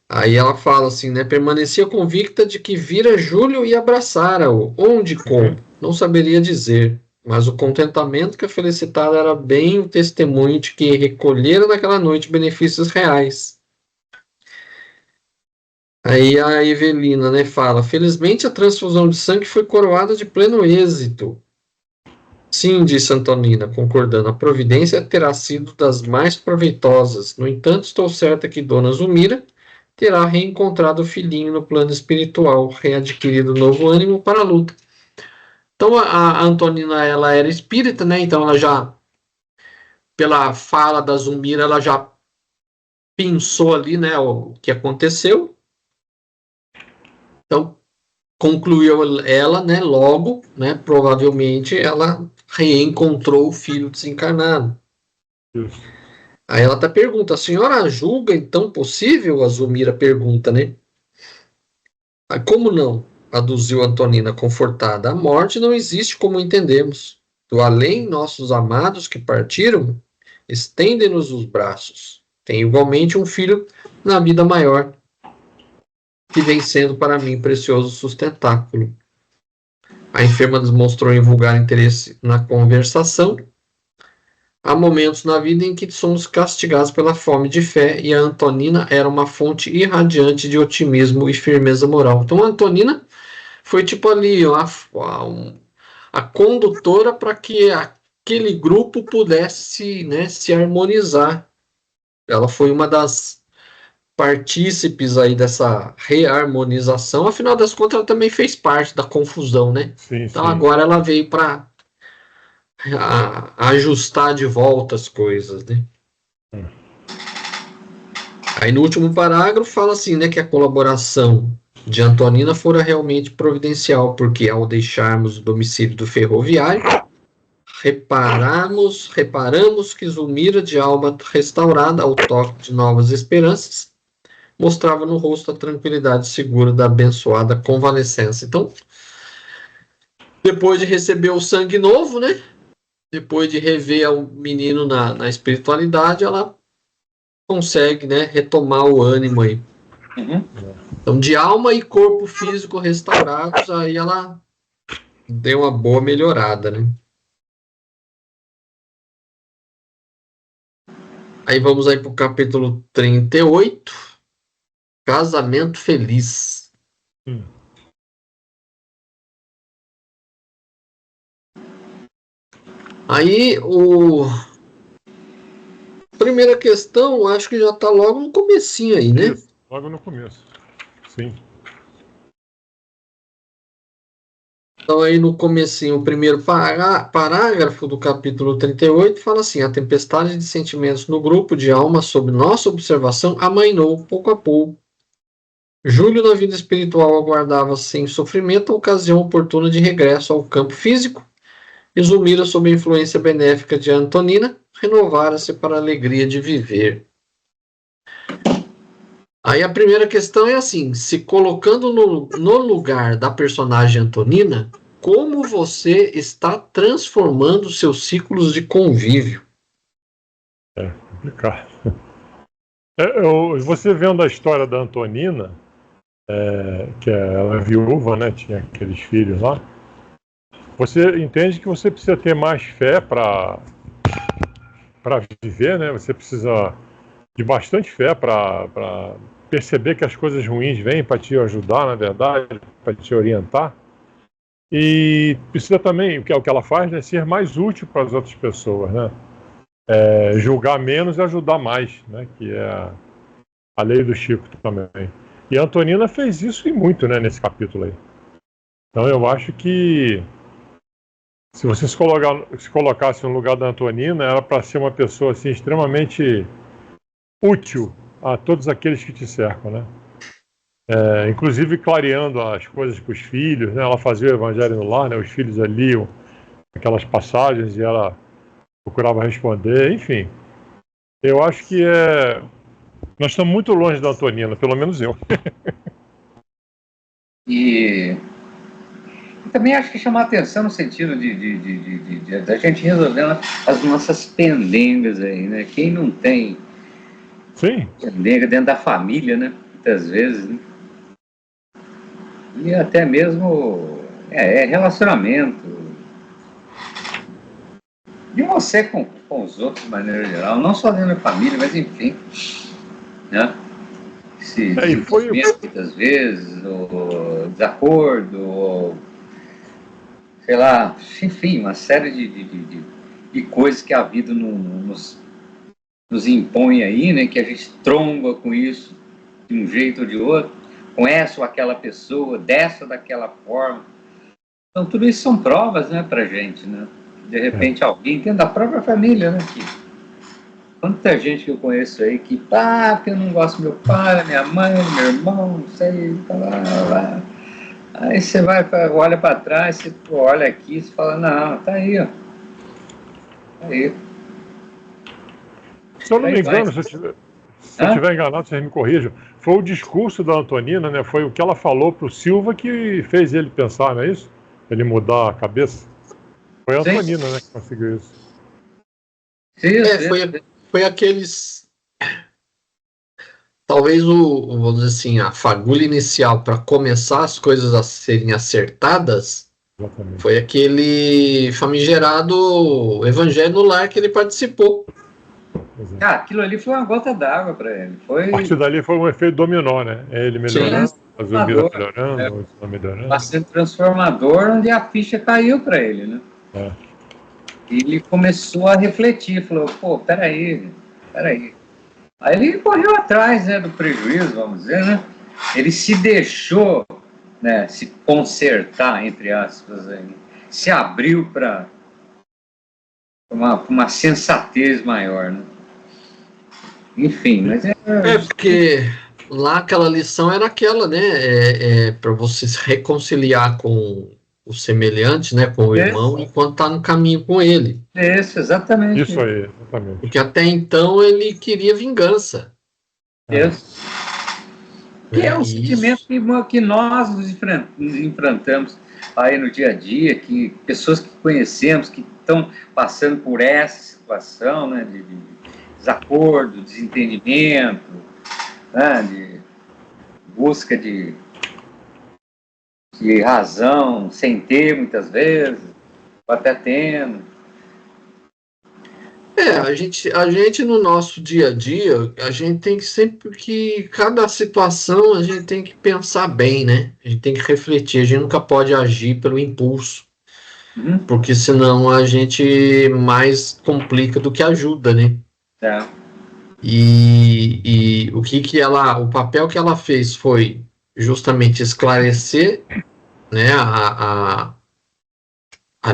Aí ela fala assim, né, permanecia convicta de que vira Júlio e abraçara-o. Onde, como? Não saberia dizer. Mas o contentamento que a felicitada era bem o testemunho de que recolhera naquela noite benefícios reais. Aí a Evelina, né, fala: felizmente a transfusão de sangue foi coroada de pleno êxito. Sim, disse Antonina, concordando, a providência terá sido das mais proveitosas. No entanto, estou certa que Dona Zulmira terá reencontrado o filhinho no plano espiritual, readquirido novo ânimo para a luta. Então a Antonina, ela era espírita, né? Então ela já, pela fala da Zulmira, ela já pensou ali, né, o que aconteceu. Então concluiu ela, né, logo, né, provavelmente ela reencontrou o filho desencarnado. Isso. Aí ela até pergunta: a senhora julga então possível? A Zulmira pergunta, né? Aí, como não? Aduziu Antonina confortada. A morte não existe como entendemos. Do além, nossos amados que partiram estendem-nos os braços. Tem igualmente um filho na vida maior, que vem sendo para mim precioso sustentáculo. A enferma demonstrou em vulgar interesse na conversação. Há momentos na vida em que somos castigados pela fome de fé, e a Antonina era uma fonte irradiante de otimismo e firmeza moral. Então a Antonina foi tipo ali a condutora para que aquele grupo pudesse, né, se harmonizar. Ela foi uma das partícipes aí dessa reharmonização. Afinal das contas, ela também fez parte da confusão, né? Sim, então sim. agora ela veio para ajustar de volta as coisas, né? Aí no último parágrafo fala assim, né, que a colaboração de Antonina fora realmente providencial, porque ao deixarmos o domicílio do ferroviário, reparamos que Zulmira, de alma restaurada ao toque de novas esperanças, mostrava no rosto a tranquilidade segura da abençoada convalescença. Então, depois de receber o sangue novo, né, depois de rever o menino na espiritualidade, ela consegue, né, retomar o ânimo aí. Então, de alma e corpo físico restaurados, aí ela deu uma boa melhorada, né? Aí vamos aí para o capítulo 38, Casamento Feliz. Hum. Aí, primeira questão, acho que já está logo no comecinho aí, né? Isso, logo no começo. Sim. Então, aí no comecinho, o primeiro parágrafo do capítulo 38 fala assim: a tempestade de sentimentos no grupo de alma sob nossa observação amainou pouco a pouco. Júlio, na vida espiritual, aguardava sem sofrimento a ocasião oportuna de regresso ao campo físico, e Zulmira, sob a influência benéfica de Antonina, renovara-se para a alegria de viver. Aí a primeira questão é assim: se colocando no lugar da personagem Antonina, como você está transformando seus ciclos de convívio? É complicado. Você vendo a história da Antonina, que ela é viúva, né? Tinha aqueles filhos lá. Você entende que você precisa ter mais fé para viver, né? Você precisa de bastante fé para perceber que as coisas ruins vêm para te ajudar, na verdade, para te orientar. E precisa também, que é o que ela faz, né? Ser mais útil para as outras pessoas, né? Julgar menos e ajudar mais, né? Que é a lei do Chico também. E a Antonina fez isso e muito, né? Nesse capítulo aí. Então eu acho que se você se colocasse no lugar da Antonina, era para ser uma pessoa assim extremamente útil a todos aqueles que te cercam, né? Inclusive clareando as coisas para os filhos, né? Ela fazia o evangelho no lar, né? Os filhos liam aquelas passagens e ela procurava responder, enfim. Eu acho que nós estamos muito longe da Antonina, pelo menos eu. E também acho que chamar atenção no sentido da gente resolvendo as nossas pendengas aí, né? Quem não tem Sim. pendenga dentro da família, né? Muitas vezes, né? E até mesmo relacionamento. E você com os outros de maneira geral, não só dentro da família, mas enfim, né? Esse desentendimento muitas vezes, o desacordo, ou, sei lá, enfim, uma série de coisas que a vida nos impõe aí, né? Que a gente tromba com isso de um jeito ou de outro, com essa ou aquela pessoa, dessa ou daquela forma. Então tudo isso são provas, né, pra gente, né? De repente alguém dentro da própria família, né? Quanta gente que eu conheço aí que, porque eu não gosto do meu pai, da minha mãe, do meu irmão, não sei, lá. Aí você olha para trás, você olha aqui, você fala, não, tá aí, ó. Tá aí. Se eu não me engano, se eu estiver enganado, vocês me corrijam, foi o discurso da Antonina, né? Foi o que ela falou para o Silva que fez ele pensar, não é isso? Ele mudar a cabeça. Foi a Antonina, né, que conseguiu isso. Foi aqueles... Talvez vamos dizer assim, a fagulha inicial para começar as coisas a serem acertadas. Exatamente. Foi aquele famigerado Evangelho no Lar que ele participou. Aquilo ali foi uma gota d'água para ele. A partir dali foi um efeito dominó, né? Ele melhorando, a Zulmira melhorando. Bastante transformador, onde a ficha caiu para ele, né? E ele começou a refletir, falou, peraí. Aí ele correu atrás, né, do prejuízo, vamos dizer, né? Ele se deixou, né, se consertar, entre aspas, aí, se abriu para uma sensatez maior, né? Enfim, mas porque lá aquela lição era aquela, né? Para você se reconciliar com o semelhante, né? Com o irmão, enquanto está no caminho com ele. Isso, exatamente. Isso aí, exatamente. Porque até então ele queria vingança. Isso. Que é um sentimento que nós nos enfrentamos aí no dia a dia, que pessoas que conhecemos, que estão passando por essa situação, né? De desacordo, desentendimento, né, de busca de de razão, sem ter muitas vezes, ou até tendo. A gente no nosso dia a dia, a gente tem que sempre que, cada situação, a gente tem que pensar bem, né? A gente tem que refletir, a gente nunca pode agir pelo impulso, Uhum. porque senão a gente mais complica do que ajuda, né? É. E o papel que ela fez foi justamente esclarecer, né, a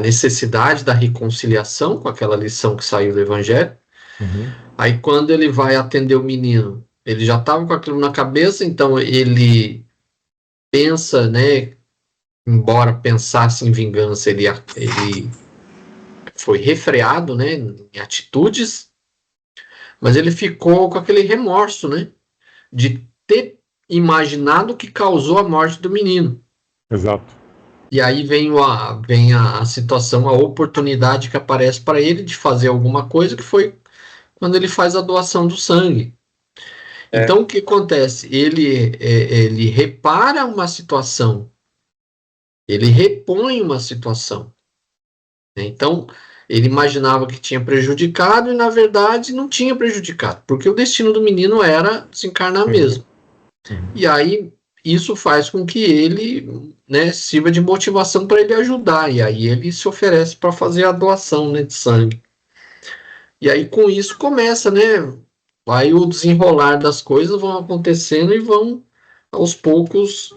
necessidade da reconciliação com aquela lição que saiu do Evangelho. Uhum. Aí quando ele vai atender o menino, ele já estava com aquilo na cabeça, então ele pensa, né, embora pensasse em vingança, ele foi refreado, né, em atitudes, mas ele ficou com aquele remorso, né, de ter imaginado o que causou a morte do menino. Exato. E aí vem a situação, a oportunidade que aparece para ele de fazer alguma coisa, que foi quando ele faz a doação do sangue. Então, o que acontece? Ele repara uma situação, ele repõe uma situação, né? Então, ele imaginava que tinha prejudicado e, na verdade, não tinha prejudicado, porque o destino do menino era desencarnar mesmo. E aí, isso faz com que ele, né, sirva de motivação para ele ajudar, e aí ele se oferece para fazer a doação, né, de sangue. E aí, com isso, começa, né? Aí o desenrolar das coisas vão acontecendo e vão, aos poucos,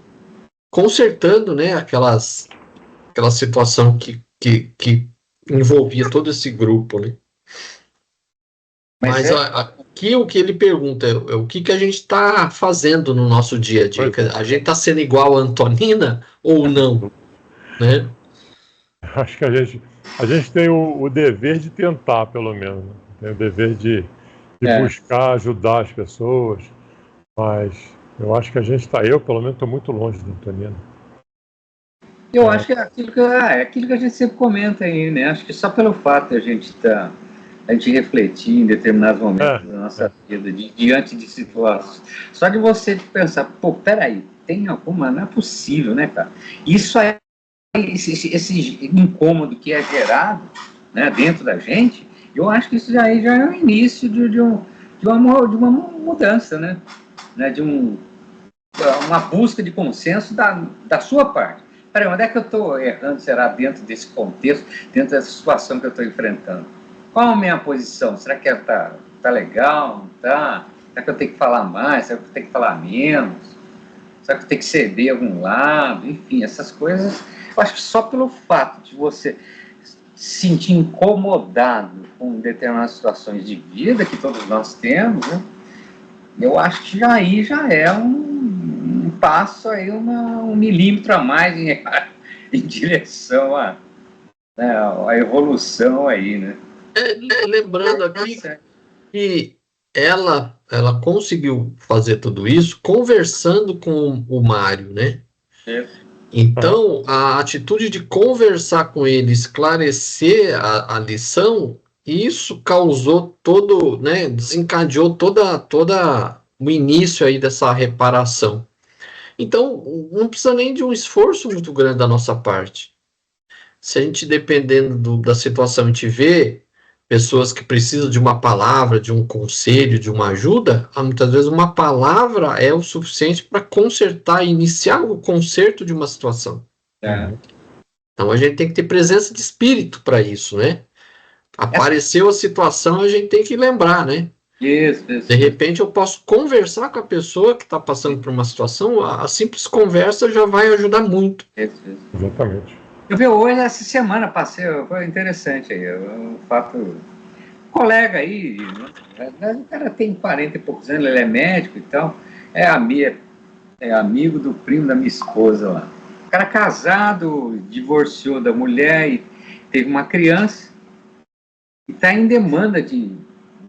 consertando, né? Aquela situação que envolvia todo esse grupo, né? Mas aqui o que ele pergunta é o que a gente está fazendo no nosso dia a dia. A gente está sendo igual a Antonina ou não? Né? Acho que a gente tem o dever de tentar, pelo menos. Né? Tem o dever de buscar ajudar as pessoas, mas eu acho que a gente está. Eu, pelo menos, estou muito longe da Antonina. Eu acho que é aquilo que a gente sempre comenta aí, né? Acho que só pelo fato de a gente refletir em determinados momentos da nossa vida, diante de situações, só de você pensar, pô, peraí, tem alguma, não é possível, né, cara? Isso aí, esse incômodo que é gerado, né, dentro da gente, eu acho que isso já é o início de uma mudança, né? De uma busca de consenso da sua parte. Peraí, onde é que eu estou errando, será, dentro desse contexto, dentro dessa situação que eu estou enfrentando? Qual a minha posição? Será que tá legal? Não tá? Será que eu tenho que falar mais? Será que eu tenho que falar menos? Será que eu tenho que ceder a algum lado? Enfim, essas coisas, eu acho que só pelo fato de você se sentir incomodado com determinadas situações de vida que todos nós temos, né? Eu acho que já é um passo aí, um milímetro a mais em direção à evolução aí, né? Lembrando aqui que ela conseguiu fazer tudo isso conversando com o Mário, né? Então, a atitude de conversar com ele, esclarecer a lição, isso causou todo, né, desencadeou toda o início aí dessa reparação. Então, não precisa nem de um esforço muito grande da nossa parte. Se a gente, dependendo da situação, a gente vê pessoas que precisam de uma palavra, de um conselho, de uma ajuda, muitas vezes uma palavra é o suficiente para consertar, iniciar o conserto de uma situação. Então a gente tem que ter presença de espírito para isso, né? Apareceu a situação, a gente tem que lembrar, né? De repente eu posso conversar com a pessoa que está passando por uma situação, a simples conversa já vai ajudar muito. Exatamente. Eu vi hoje, essa semana, foi interessante aí, um fato, colega aí, né? O cara tem 40 e poucos anos, ele é médico e tal, é amigo do primo da minha esposa lá. O cara casado, divorciou da mulher e teve uma criança e está em demanda de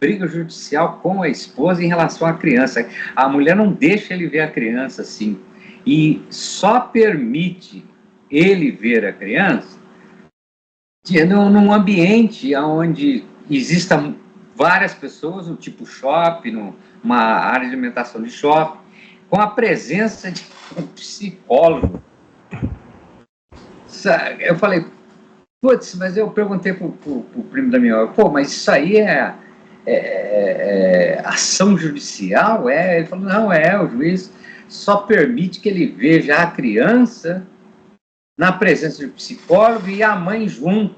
briga judicial com a esposa em relação à criança. A mulher não deixa ele ver a criança assim e só permite ele ver a criança num ambiente onde existam várias pessoas, no tipo shopping, numa área de alimentação de shopping, com a presença de um psicólogo eu falei, putz, mas eu perguntei pro primo da minha hora, pô, mas isso aí é ação judicial? Ele falou, não, o juiz só permite que ele veja a criança na presença do psicólogo e a mãe junto,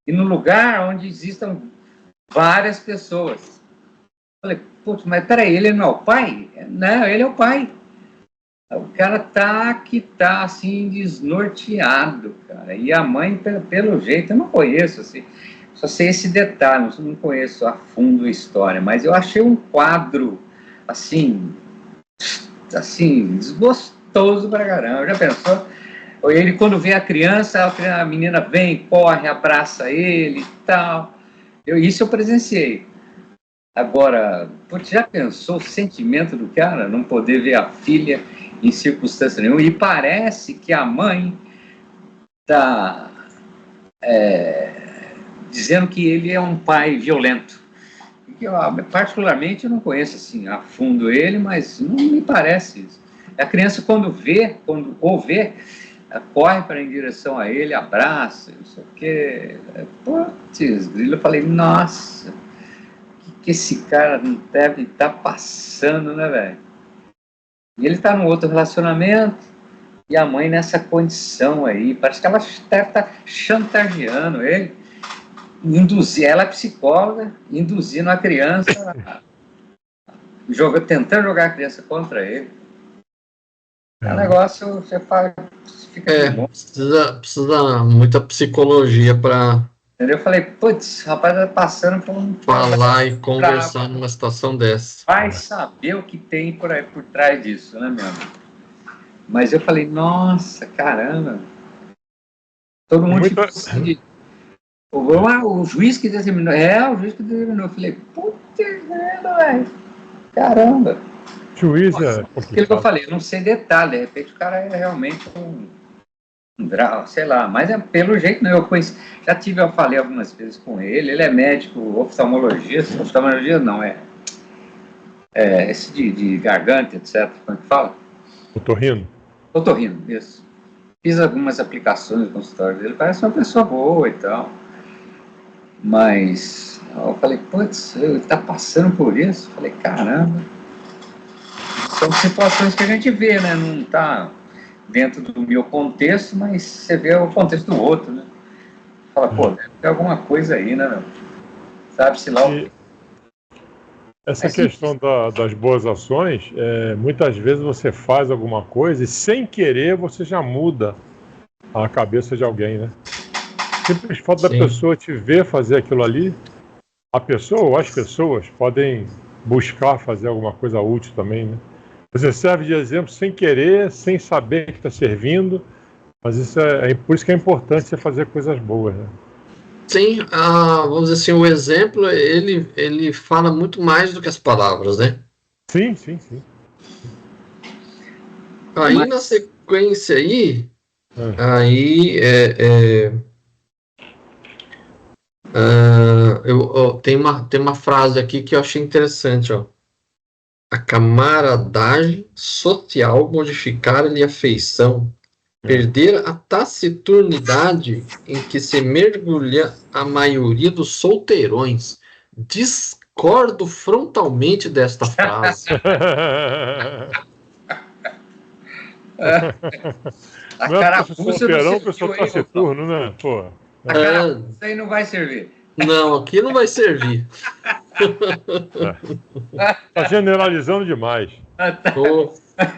e no lugar onde existam várias pessoas. Eu falei, putz, mas peraí, ele não é o pai? Não, ele é o pai. O cara tá assim, desnorteado, cara. E a mãe, pelo jeito, eu não conheço, assim, só sei esse detalhe, não conheço a fundo a história, mas eu achei um quadro, assim, desgostoso pra caramba. Já pensou? Ele, quando vê a criança, a menina vem, corre, abraça ele e tal. Isso eu presenciei. Agora, você já pensou o sentimento do cara não poder ver a filha em circunstância nenhuma? E parece que a mãe está dizendo que ele é um pai violento. Eu, particularmente, eu não conheço assim a fundo ele, mas não me parece isso. A criança, quando o vê, corre para em direção a ele, abraça, não sei o quê. Putz, eu falei, nossa, que esse cara não deve estar passando, né, velho? E ele está num outro relacionamento, e a mãe nessa condição aí, parece que ela deve estar chantageando ele, ela é psicóloga, induzindo a criança, tentando jogar a criança contra ele. É um negócio, você fica precisa muita psicologia para... Entendeu? Eu falei, putz, o rapaz tá passando por um... falar e conversar numa situação dessa. Vai saber o que tem por trás disso, né, meu amigo? Mas eu falei, nossa, caramba. Todo mundo ficou assim... O juiz que determinou. O juiz que determinou. Eu falei, puta merda, velho. Caramba. Juiz aquilo que eu falei, eu não sei detalhe. De repente o cara é realmente um sei lá, mas pelo jeito não, eu conheci, eu falei algumas vezes com ele é médico oftalmologista não, esse de garganta, etc, como é que fala? Otorrino, isso. Fiz algumas aplicações no consultório dele, parece uma pessoa boa e tal, mas eu falei, putz, ele tá passando por isso? Eu falei, caramba, são situações que a gente vê, né, não tá dentro do meu contexto, mas você vê o contexto do outro, né? Fala, pô, deve ter alguma coisa aí, né, meu? Sabe-se lá o... Essa questão das boas ações, muitas vezes você faz alguma coisa e sem querer você já muda a cabeça de alguém, né? Simples fato da pessoa te ver fazer aquilo ali, a pessoa ou as pessoas podem buscar fazer alguma coisa útil também, né? Você serve de exemplo sem querer, sem saber que está servindo, mas isso por isso que é importante você fazer coisas boas, né? Sim, vamos dizer assim, o exemplo, ele fala muito mais do que as palavras, né? Sim. Aí, na sequência aí, tem uma frase aqui que eu achei interessante, ó. A camaradagem social modificar-lhe a feição, perder a taciturnidade em que se mergulha a maioria dos solteirões. Discordo frontalmente desta frase. A não é carapuça solteirão, pessoal taciturno, né? Pô. A carapuça aí não vai servir. Não, aqui não vai servir. Tá generalizando demais.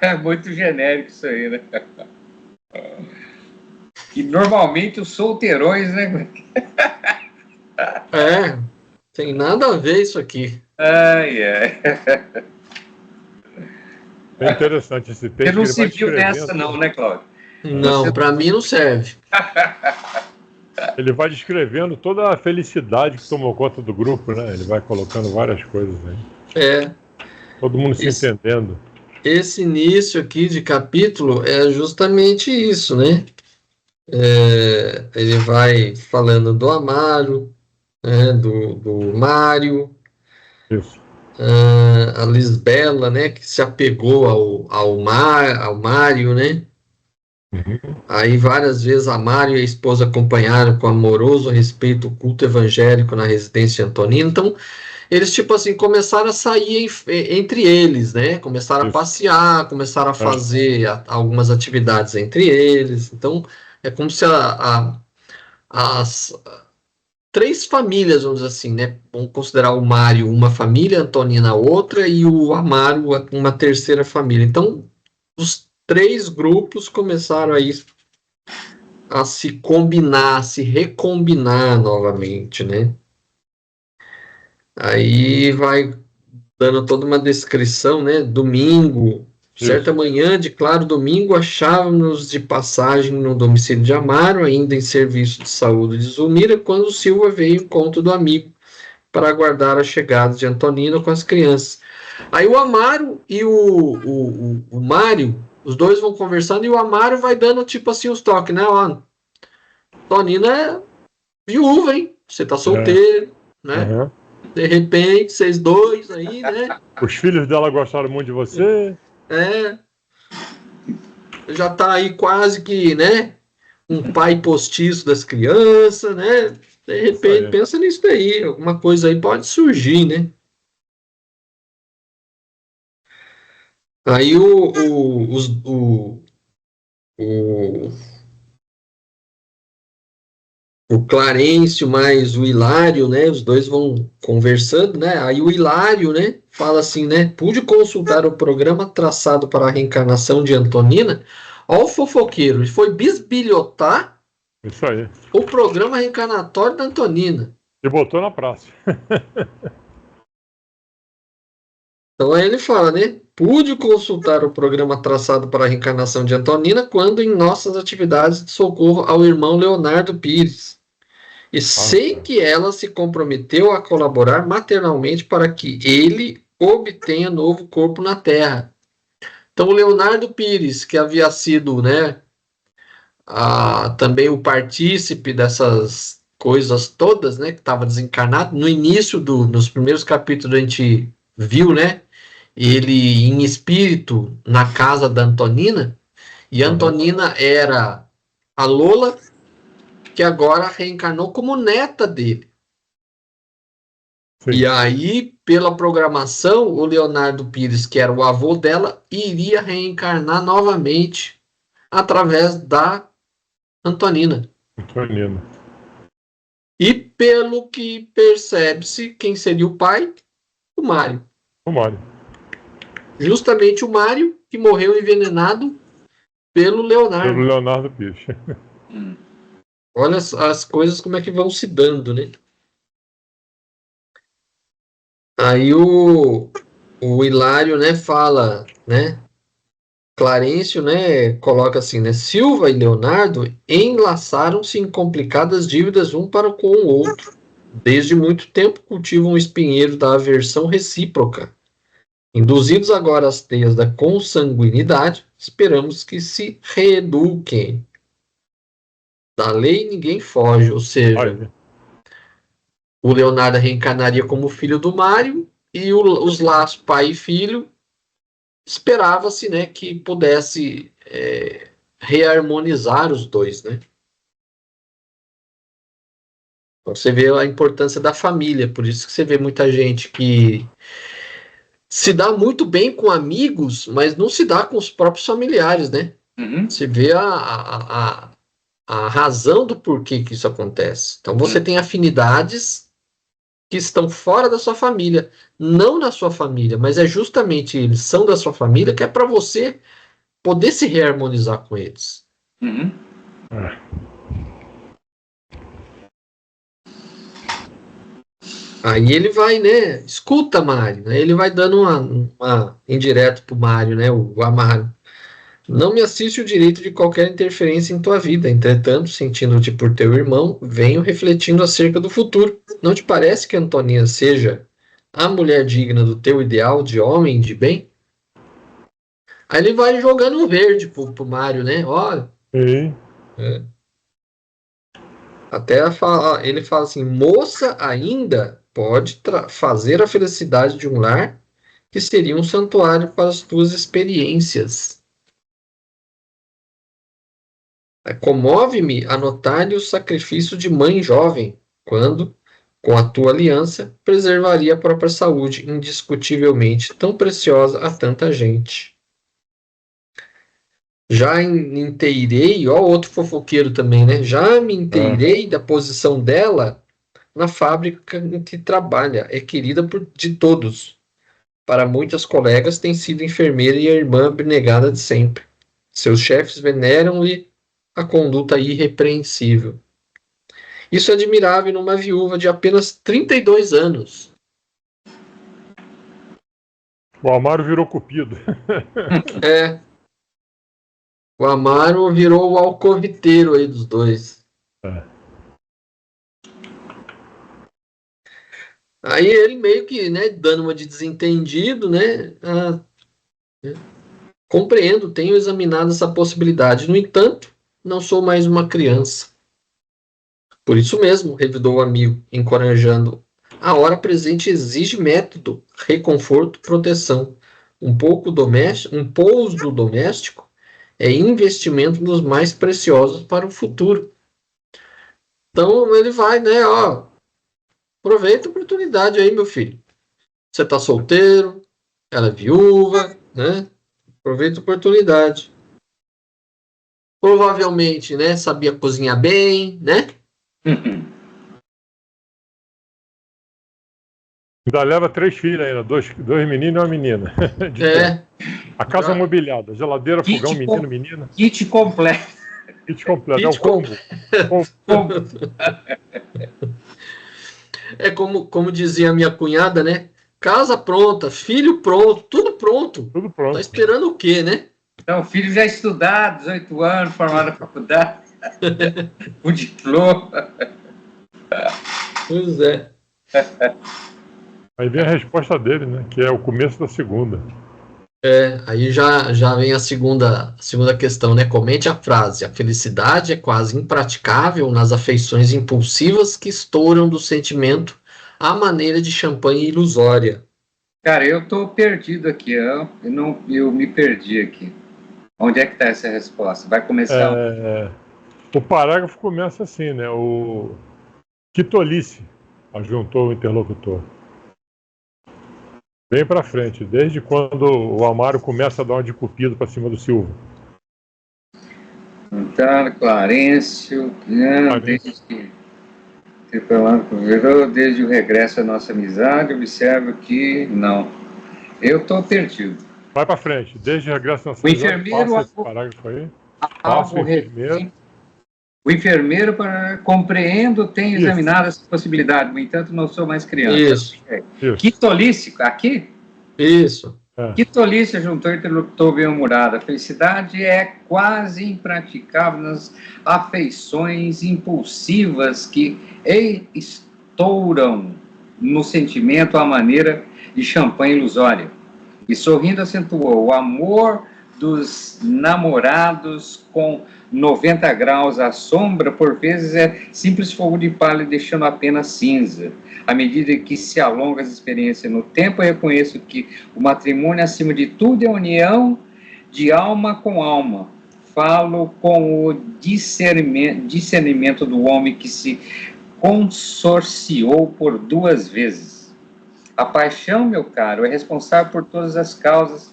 É muito genérico isso aí, né? E normalmente os solteirões, né? Tem nada a ver isso aqui. É interessante esse texto. Você não se viu nessa não, né, Cláudio? Não, para mim não serve. Ele vai descrevendo toda a felicidade que tomou conta do grupo, né? Ele vai colocando várias coisas aí. Todo mundo se entendendo. Esse início aqui de capítulo é justamente isso, né? Ele vai falando do Amaro, do Mário, isso. A Lisbela, né? Que se apegou ao Mário, né? Aí várias vezes Amário e a esposa acompanharam com amoroso respeito o culto evangélico na residência antonina. Então, eles, tipo assim, começaram a sair entre eles, né? Começaram a Isso. passear, começaram a fazer algumas atividades entre eles. Então, é como se as três famílias, vamos dizer assim, né? Vamos considerar o Mário uma família, a Antonina outra e o Amário uma terceira família. Então, os três grupos começaram aí a se combinar, a se recombinar novamente, né? Aí vai dando toda uma descrição, né? Domingo, certa Isso. manhã de claro domingo, achávamos de passagem no domicílio de Amaro, ainda em serviço de saúde de Zulmira, quando Silva veio em encontro do amigo para aguardar a chegada de Antonino com as crianças. Aí o Amaro e o Mário, os dois vão conversando e o Amaro vai dando tipo assim os toques, né? Ó, Tonina é viúva, hein? Você tá solteiro, né? Uhum. De repente, vocês dois aí, né? Os filhos dela gostaram muito de você. É, já tá aí quase que, né? Um pai postiço das crianças, né? De Isso repente, aí. pensa nisso daí. Alguma coisa aí pode surgir, né? Aí o, o Clarencio mais o Hilário, né? Os dois vão conversando, né? Aí o Hilário, né? Fala assim, né? Pude consultar o programa traçado para a reencarnação de Antonina. Ó, o fofoqueiro, ele foi bisbilhotar Isso aí. o programa reencarnatório da Antonina. E botou na praça. Então aí ele fala, né? Pude consultar o programa traçado para a reencarnação de Antonina quando em nossas atividades de socorro ao irmão Leonardo Pires. E sei que ela se comprometeu a colaborar maternalmente para que ele obtenha novo corpo na Terra. Então, o Leonardo Pires, que havia sido, né, também o partícipe dessas coisas todas, né, que estava desencarnado, no início, nos primeiros capítulos a gente viu, né, ele em espírito na casa da Antonina, e a Antonina era a Lola, que agora reencarnou como neta dele. Sim. E aí, pela programação, o Leonardo Pires, que era o avô dela, iria reencarnar novamente através da Antonina. Antonina. E pelo que percebe-se, quem seria o pai? O Mário. O Mário. Justamente o Mário, que morreu envenenado pelo Leonardo. Pelo Leonardo Pires. Olha as coisas como é que vão se dando, né? Aí o Hilário, né, fala, né? Clarencio, né, coloca assim, né? Silva e Leonardo enlaçaram-se em complicadas dívidas um para com o outro. Desde muito tempo cultivam o espinheiro da aversão recíproca. Induzidos agora às teias da consanguinidade, esperamos que se reeduquem. Da lei ninguém foge, ou seja, Aí. o Leonardo reencarnaria como filho do Mário e os laços pai e filho esperava-se, né, que pudesse reharmonizar os dois, né? Então, você vê a importância da família, por isso que você vê muita gente que se dá muito bem com amigos, mas não se dá com os próprios familiares, né? Uhum. Você vê a razão do porquê que isso acontece. Então você tem afinidades que estão fora da sua família, não na sua família, mas é justamente eles são da sua família que é para você poder se reharmonizar com eles. Uhum. Aí ele vai, né? Escuta, Mário. Né? Ele vai dando uma indireto pro Mário, né? O Amário. Não me assiste o direito de qualquer interferência em tua vida. Entretanto, sentindo-te por teu irmão, venho refletindo acerca do futuro. Não te parece que Antoninha seja a mulher digna do teu ideal de homem de bem? Aí ele vai jogando um verde pro Mário, né? Olha. Sim. Até ele fala assim: moça ainda pode fazer a felicidade de um lar que seria um santuário para as tuas experiências. Comove-me a notar-lhe o sacrifício de mãe jovem, quando, com a tua aliança, preservaria a própria saúde, indiscutivelmente tão preciosa a tanta gente. Já inteirei, ó, outro fofoqueiro também, né? Já me inteirei da posição dela na fábrica em que trabalha. É querida de todos. Para muitas colegas, tem sido enfermeira e a irmã abnegada de sempre. Seus chefes veneram-lhe a conduta irrepreensível. Isso é admirável numa viúva de apenas 32 anos. O Amaro virou cupido. É. O Amaro virou o alcoviteiro aí dos dois. É. Aí ele meio que, né, dando uma de desentendido, né? Compreendo, tenho examinado essa possibilidade. No entanto, não sou mais uma criança. Por isso mesmo, revidou o amigo, encorajando. A hora presente exige método, reconforto, proteção. Um pouso doméstico é investimento dos mais preciosos para o futuro. Então ele vai, né, ó, aproveita a oportunidade aí, meu filho. Você tá solteiro, ela é viúva, né? Aproveita a oportunidade. Provavelmente, né, sabia cozinhar bem, né? Ainda leva 3 filhos ainda, dois meninos e uma menina. A casa mobiliada, geladeira, fogão, menino, menina. Kit completo. Kit completo, é o combo. É como dizia a minha cunhada, né? Casa pronta, filho pronto, tudo pronto. Tudo pronto. Tá esperando o quê, né? Então, o filho já estudado, 18 anos, formado na faculdade, o diploma. Pois é. Aí vem a resposta dele, né? Que é o começo da segunda. Aí já vem a segunda questão, né? Comente a frase. A felicidade é quase impraticável nas afeições impulsivas que estouram do sentimento à maneira de champanhe ilusória. Cara, eu tô perdido aqui. Eu me perdi aqui. Onde é que tá essa resposta? Vai começar... O parágrafo começa assim, né? Que tolice, ajuntou o interlocutor. Bem pra frente, desde quando o Amaro começa a dar uma de cupido pra cima do Silva. Então, Clarencio, desde o regresso à nossa amizade, observo que não. Eu tô perdido. Vai pra frente, desde o regresso à nossa amizade. O enfermeiro... Passa esse parágrafo aí. Passa o enfermeiro. O enfermeiro, compreendo, tem examinado essa possibilidade, no entanto, não sou mais criança. Isso. Que tolice, aqui? Isso. Que tolice, juntou o interlocutor bem-humorado. A felicidade é quase impraticável nas afeições impulsivas que estouram no sentimento à maneira de champanhe ilusória. E sorrindo acentuou, o amor dos namorados com 90 graus à sombra, por vezes é simples fogo de palha, deixando apenas cinza. À medida que se alonga as experiências no tempo, eu reconheço que o matrimônio, acima de tudo, é união de alma com alma. Falo com o discernimento do homem que se consorciou por 2 vezes. A paixão, meu caro, é responsável por todas as causas,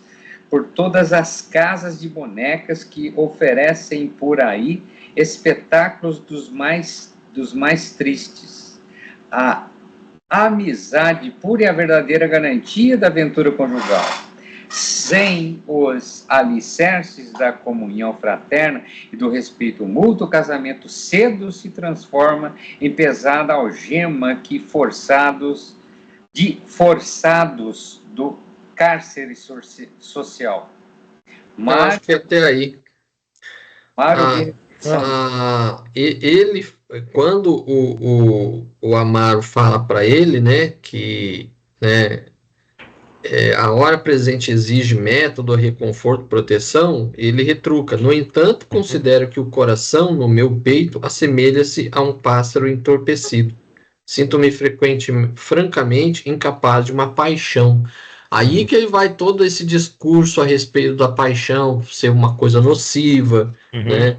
por todas as casas de bonecas que oferecem por aí espetáculos dos mais tristes. A amizade pura e a verdadeira garantia da aventura conjugal. Sem os alicerces da comunhão fraterna e do respeito mútuo, o casamento cedo se transforma em pesada algema que forçados do cárcere social. Mas acho que até aí. Ele, quando o Amaro fala para ele, né, que, né, a hora presente exige método, reconforto, proteção, ele retruca. No entanto, considero que o coração no meu peito assemelha-se a um pássaro entorpecido. Sinto-me francamente incapaz de uma paixão. Aí que ele vai todo esse discurso a respeito da paixão ser uma coisa nociva, né?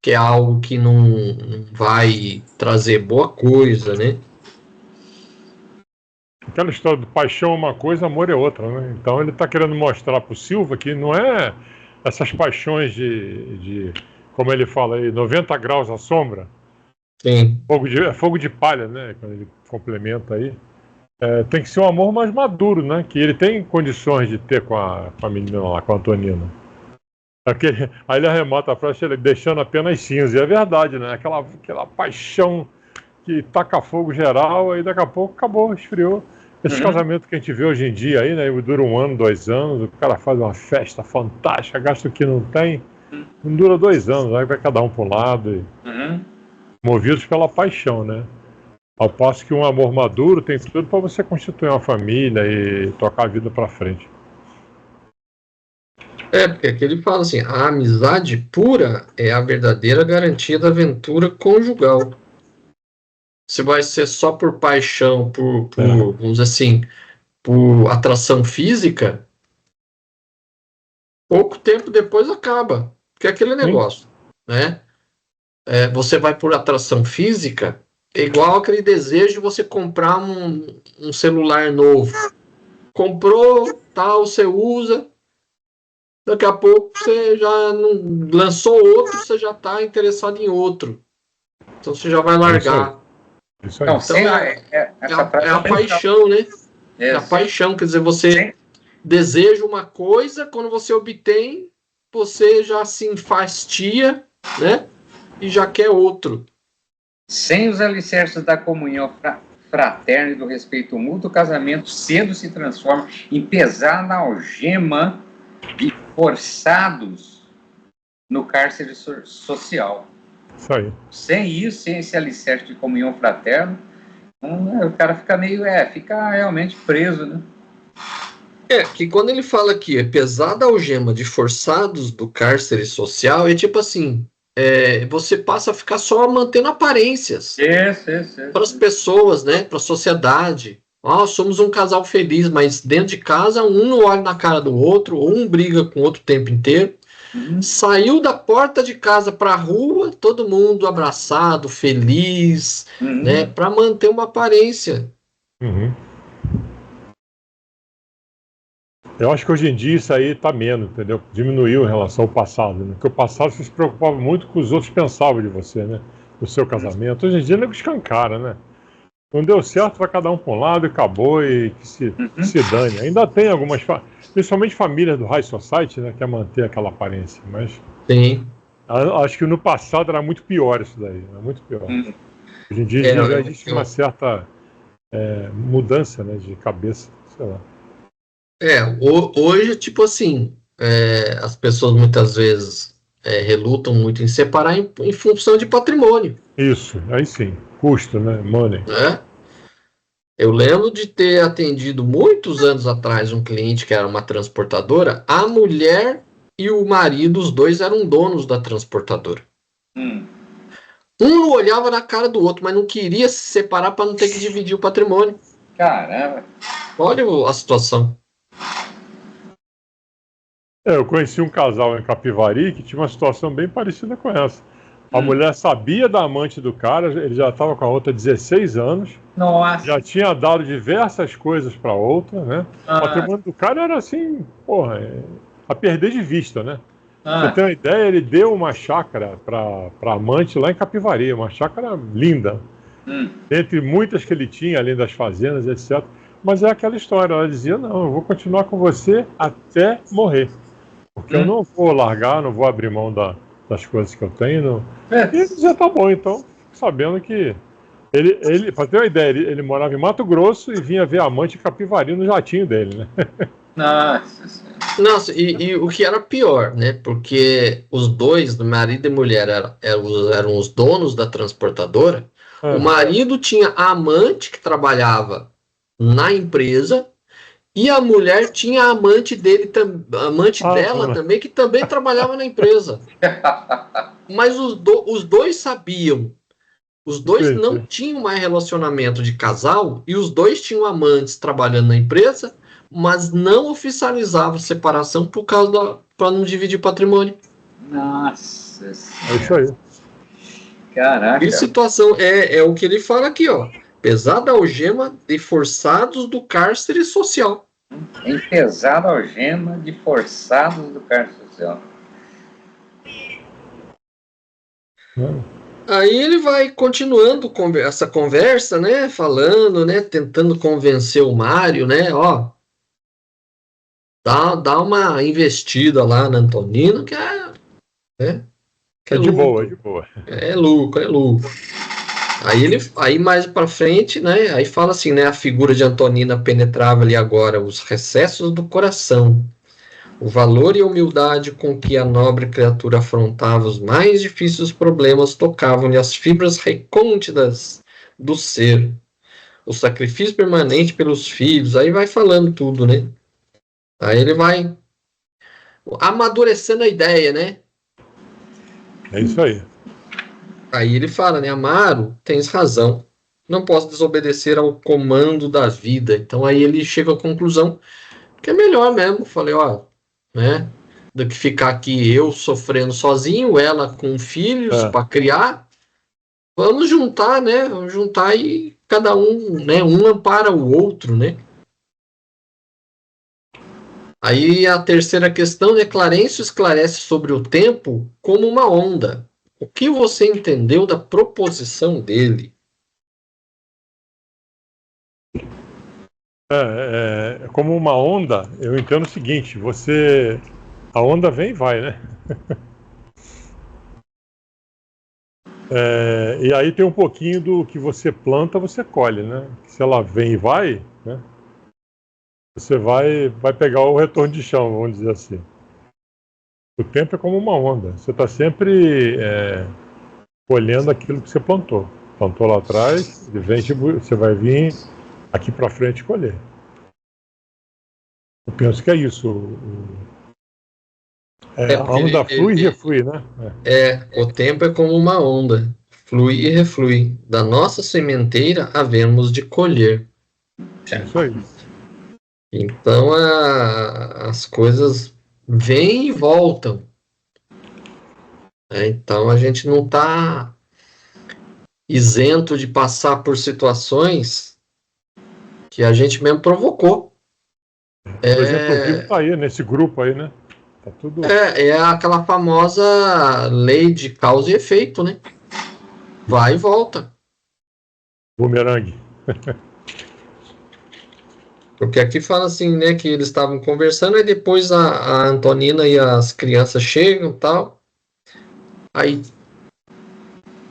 que é algo que não vai trazer boa coisa, né? Aquela história do paixão é uma coisa, amor é outra, né? Então ele está querendo mostrar para o Silva que não é essas paixões como ele fala aí, 90 graus à sombra, Sim. fogo de palha, né? Quando ele complementa aí. Tem que ser um amor mais maduro, né? Que ele tem condições de ter com a menina lá, com a Antonina. Aí ele arremata a frase, ele deixando apenas cinza. E é verdade, né? Aquela paixão que taca fogo geral, aí daqui a pouco acabou, esfriou. Esses casamentos que a gente vê hoje em dia aí, né? Dura 1 ano, 2 anos, o cara faz uma festa fantástica, gasta o que não tem, não dura 2 anos, aí vai cada um para um lado, movidos pela paixão, né? Ao passo que um amor maduro tem tudo para você constituir uma família e tocar a vida para frente. Porque aqui ele fala assim, a amizade pura é a verdadeira garantia da aventura conjugal. Se vai ser só por paixão, vamos dizer assim, por atração física, pouco tempo depois acaba. Porque é aquele negócio, né? Você vai por atração física, é igual aquele desejo de você comprar um celular novo. Comprou, tal, você usa, daqui a pouco você já não, lançou outro, você já está interessado em outro. Então você já vai largar. Isso aí. Então, é a paixão, né? É a paixão, quer dizer, você deseja uma coisa, quando você obtém, você já se enfastia, né? E já quer outro. Sem os alicerces da comunhão fraterna e do respeito mútuo, o casamento cedo se transforma em pesada algema de forçados no cárcere social. Isso aí. Sem isso, sem esse alicerce de comunhão fraterna, o cara fica fica realmente preso, né? Que quando ele fala aqui, é pesada algema de forçados do cárcere social, é tipo assim, você passa a ficar só mantendo aparências para as pessoas, né? Para a sociedade. Somos um casal feliz, mas dentro de casa um não olha na cara do outro, ou um briga com o outro o tempo inteiro. Saiu da porta de casa para a rua, todo mundo abraçado, feliz, né? Para manter uma aparência. Eu acho que hoje em dia isso aí está menos, entendeu? Diminuiu em relação ao passado, né? Porque o passado você se preocupava muito com os outros pensavam de você, né? O seu casamento. Hoje em dia, nego escancara, né? Não deu certo, vai cada um para um lado e acabou e que se dane. Ainda tem algumas, principalmente famílias do High Society, né? Quer manter aquela aparência, mas... Sim. Acho que no passado era muito pior isso daí, era muito pior. Hoje em dia já existe uma certa mudança, né? De cabeça, sei lá. Hoje, tipo assim, as pessoas muitas vezes relutam muito em separar em função de patrimônio. Isso, aí sim, custo, né? Money. Eu lembro de ter atendido muitos anos atrás um cliente que era uma transportadora, a mulher e o marido, os dois eram donos da transportadora. Um não olhava na cara do outro, mas não queria se separar para não ter que dividir o patrimônio. Caramba! Olha a situação. Eu conheci um casal em Capivari que tinha uma situação bem parecida com essa. A mulher sabia da amante do cara, ele já estava com a outra há 16 anos. Nossa! Já tinha dado diversas coisas para outra, né? O patrimônio do cara era assim, a perder de vista, né? Pra você ter uma ideia, ele deu uma chácara para amante lá em Capivari, uma chácara linda. Entre muitas que ele tinha, além das fazendas, etc. Mas é aquela história, ela dizia, não, eu vou continuar com você até morrer. Porque eu não vou largar, não vou abrir mão das coisas que eu tenho. E ele dizia, tá bom, então, sabendo que... Ele para ter uma ideia, ele morava em Mato Grosso e vinha ver a amante em Capivari no jatinho dele, né? Nossa, e o que era pior, né? Porque os dois, marido e mulher, eram os donos da transportadora. O marido tinha a amante que trabalhava na empresa e a mulher tinha a amante dela também, que também trabalhava na empresa. Mas os dois sabiam. Os dois não tinham mais relacionamento de casal e os dois tinham amantes trabalhando na empresa, mas não oficializavam separação por causa para não dividir patrimônio. Nossa É Senhora. isso aí. Caraca. Que situação, é o que ele fala aqui, ó. Pesada algema de forçados do cárcere social. Em pesada algema de forçados do cárcere social. Aí ele vai continuando essa conversa, né? Falando, né? Tentando convencer o Mário, né? Ó, dá uma investida lá na Antonina, né? Que É é de boa, é lucro. de boa. É lucro, é lucro. Aí mais para frente, né? Aí fala assim, né? A figura de Antonina penetrava ali agora os recessos do coração. O valor e a humildade com que a nobre criatura afrontava os mais difíceis problemas tocavam-lhe as fibras recônditas do ser. O sacrifício permanente pelos filhos, aí vai falando tudo, né? Aí ele vai amadurecendo a ideia, né? É isso aí. Aí ele fala, né? Amaro, tens razão. Não posso desobedecer ao comando da vida. Então aí ele chega à conclusão que é melhor mesmo. Falei, ó, né? Do que ficar aqui eu sofrendo sozinho, ela com filhos É. para criar. Vamos juntar, né? Vamos juntar e cada um, né? Um ampara o outro, né? Aí a terceira questão é Clarencio esclarece sobre o tempo como uma onda. O que você entendeu da proposição dele? É como uma onda, eu entendo o seguinte, a onda vem e vai, né? E aí tem um pouquinho do que você planta, você colhe, né? Se ela vem e vai, né? Você vai pegar o retorno de chão, vamos dizer assim. O tempo é como uma onda. Você está sempre colhendo aquilo que você plantou. Plantou lá atrás, você vai vir aqui para frente colher. Eu penso que é isso. A onda flui e reflui, né? O tempo é como uma onda, flui e reflui. Da nossa sementeira havemos de colher. É isso aí. Então as coisas vêm e voltam. Então a gente não está isento de passar por situações que a gente mesmo provocou. O exemplo vivo está aí, nesse grupo aí, né? Tá tudo... É aquela famosa lei de causa e efeito, né? Vai e volta. Bumerangue. Porque aqui fala assim, né, que eles estavam conversando, e depois a Antonina e as crianças chegam e tal. Aí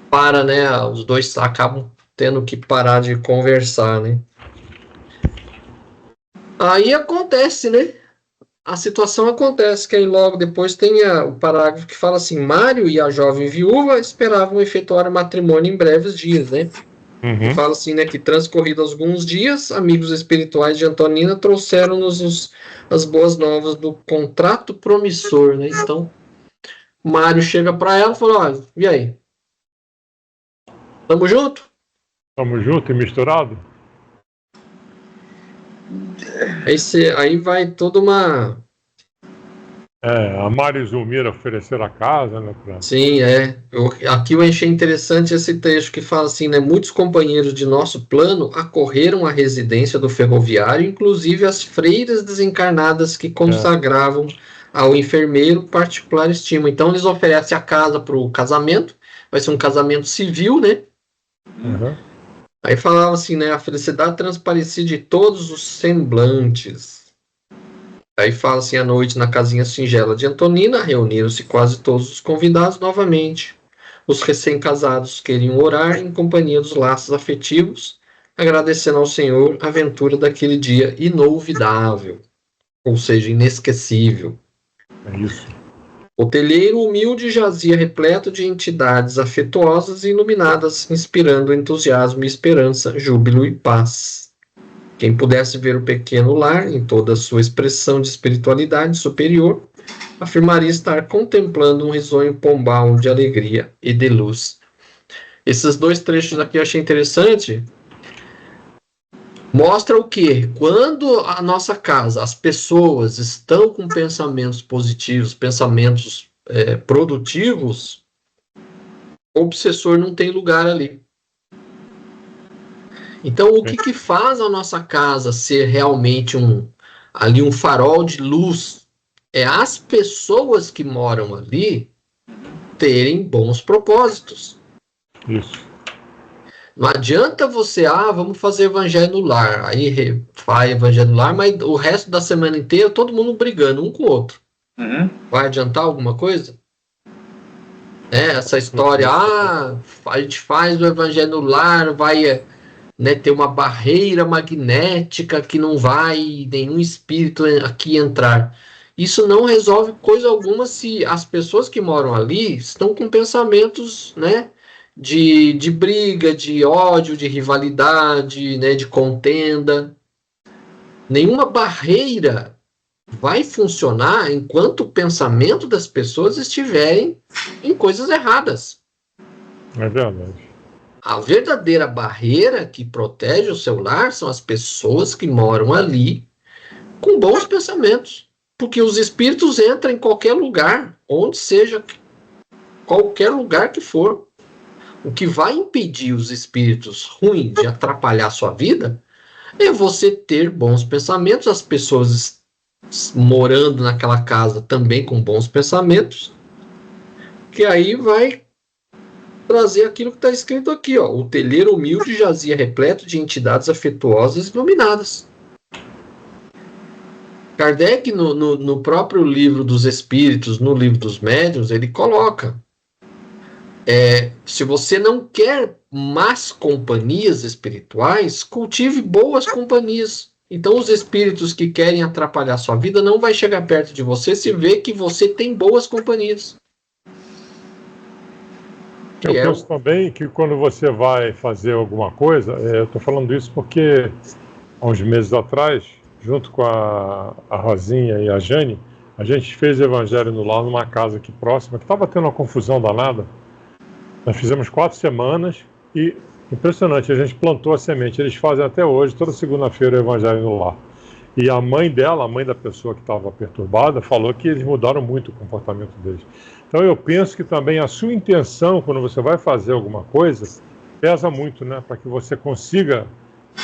para, né, os dois acabam tendo que parar de conversar, né? Aí acontece, né? A situação acontece, que aí logo depois tem o parágrafo que fala assim, Mário e a jovem viúva esperavam efetuar o matrimônio em breves dias, né? E fala assim, né, que transcorridos alguns dias, amigos espirituais de Antonina trouxeram-nos as boas novas do contrato promissor, né? Então, Mário chega para ela e fala, olha, e aí? Tamo junto? Tamo junto e misturado? Aí vai toda uma... A Mário e Zulmira ofereceram a casa, né? Sim, aqui eu achei interessante esse trecho que fala assim, né? Muitos companheiros de nosso plano acorreram à residência do ferroviário, inclusive as freiras desencarnadas que consagravam ao enfermeiro particular estima. Então eles oferecem a casa para o casamento, vai ser um casamento civil, né? Uhum. Aí falava assim, né? A felicidade transparecia de todos os semblantes. Aí fala assim, à noite, na casinha singela de Antonina, reuniram-se quase todos os convidados novamente. Os recém-casados queriam orar em companhia dos laços afetivos, agradecendo ao Senhor a aventura daquele dia inolvidável, ou seja, inesquecível. É isso. O telheiro humilde jazia repleto de entidades afetuosas e iluminadas, inspirando entusiasmo e esperança, júbilo e paz. Quem pudesse ver o pequeno lar em toda a sua expressão de espiritualidade superior, afirmaria estar contemplando um risonho pombal de alegria e de luz. Esses dois trechos aqui eu achei interessante. Mostra o que? Quando a nossa casa, as pessoas estão com pensamentos positivos, pensamentos produtivos, o obsessor não tem lugar ali. Então, o que faz a nossa casa ser realmente ali um farol de luz é as pessoas que moram ali terem bons propósitos. Isso. Não adianta você, vamos fazer evangelho no lar, aí faz evangelho no lar, mas o resto da semana inteira todo mundo brigando um com o outro. Vai adiantar alguma coisa? Essa história, a gente faz o evangelho no lar, vai ter uma barreira magnética que não vai nenhum espírito aqui entrar. Isso não resolve coisa alguma se as pessoas que moram ali estão com pensamentos, de briga, de ódio, de rivalidade, de contenda. Nenhuma barreira vai funcionar enquanto o pensamento das pessoas estiverem em coisas erradas. É verdade. A verdadeira barreira que protege o seu lar são as pessoas que moram ali com bons pensamentos. Porque os espíritos entram em qualquer lugar, onde seja, qualquer lugar que for. O que vai impedir os espíritos ruins de atrapalhar a sua vida é você ter bons pensamentos, as pessoas morando naquela casa também com bons pensamentos, que aí vai trazer aquilo que está escrito aqui, o telheiro humilde jazia repleto de entidades afetuosas e iluminadas. Kardec, no próprio livro dos Espíritos, no livro dos Médiuns, ele coloca, se você não quer más companhias espirituais, cultive boas companhias. Então, os espíritos que querem atrapalhar sua vida não vai chegar perto de você se vê que você tem boas companhias. Eu penso também que quando você vai fazer alguma coisa, eu estou falando isso porque há uns meses atrás, junto com a Rosinha e a Jane, a gente fez Evangelho no Lar numa casa aqui próxima, que estava tendo uma confusão danada. Nós fizemos 4 semanas e, impressionante, a gente plantou a semente. Eles fazem até hoje, toda segunda-feira, o Evangelho no Lar. E a mãe dela, a mãe da pessoa que estava perturbada, falou que eles mudaram muito o comportamento deles. Então eu penso que também a sua intenção, quando você vai fazer alguma coisa, pesa muito, para que você consiga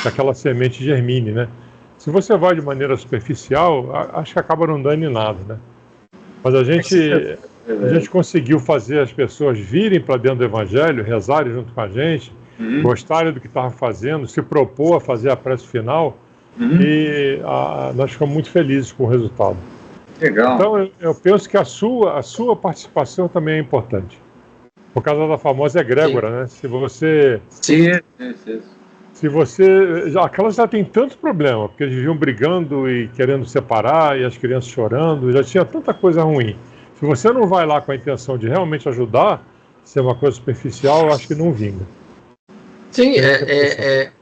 que aquela semente germine, Se você vai de maneira superficial, acho que acaba não dando em nada, Mas a gente conseguiu fazer as pessoas virem para dentro do Evangelho, rezarem junto com a gente, gostarem do que estava fazendo, se propor a fazer a prece final, e nós ficamos muito felizes com o resultado. Legal. Então eu penso que a sua participação também é importante. Por causa da famosa egrégora, Se você... Sim. Se você... Aquelas já tem tanto problema, porque eles viviam brigando e querendo separar, e as crianças chorando, já tinha tanta coisa ruim. Se você não vai lá com a intenção de realmente ajudar, se é uma coisa superficial, eu acho que não vinga. Sim,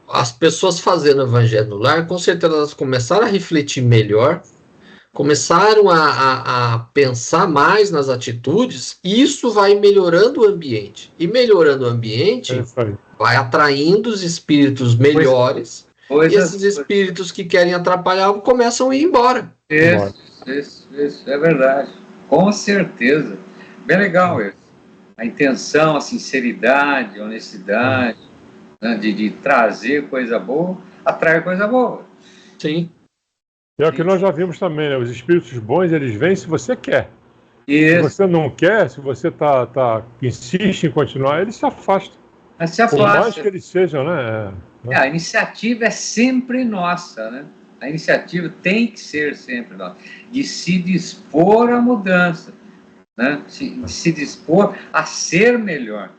as pessoas fazendo evangelho no lar, com certeza elas começaram a refletir melhor, começaram a pensar mais nas atitudes, e isso vai melhorando o ambiente. E melhorando o ambiente, vai atraindo os espíritos melhores, e esses espíritos que querem atrapalhar começam a ir embora. Isso, é verdade. Com certeza. Bem legal isso. A intenção, a sinceridade, a honestidade, de trazer coisa boa, atrai coisa boa. Sim. É o que nós já vimos também, Os espíritos bons, eles vêm se você quer. Isso. Se você não quer, se você insiste em continuar, eles se afastam. Mas se afasta. Por mais que eles sejam, A iniciativa é sempre nossa, A iniciativa tem que ser sempre nossa. De se dispor à mudança, se dispor a ser melhor.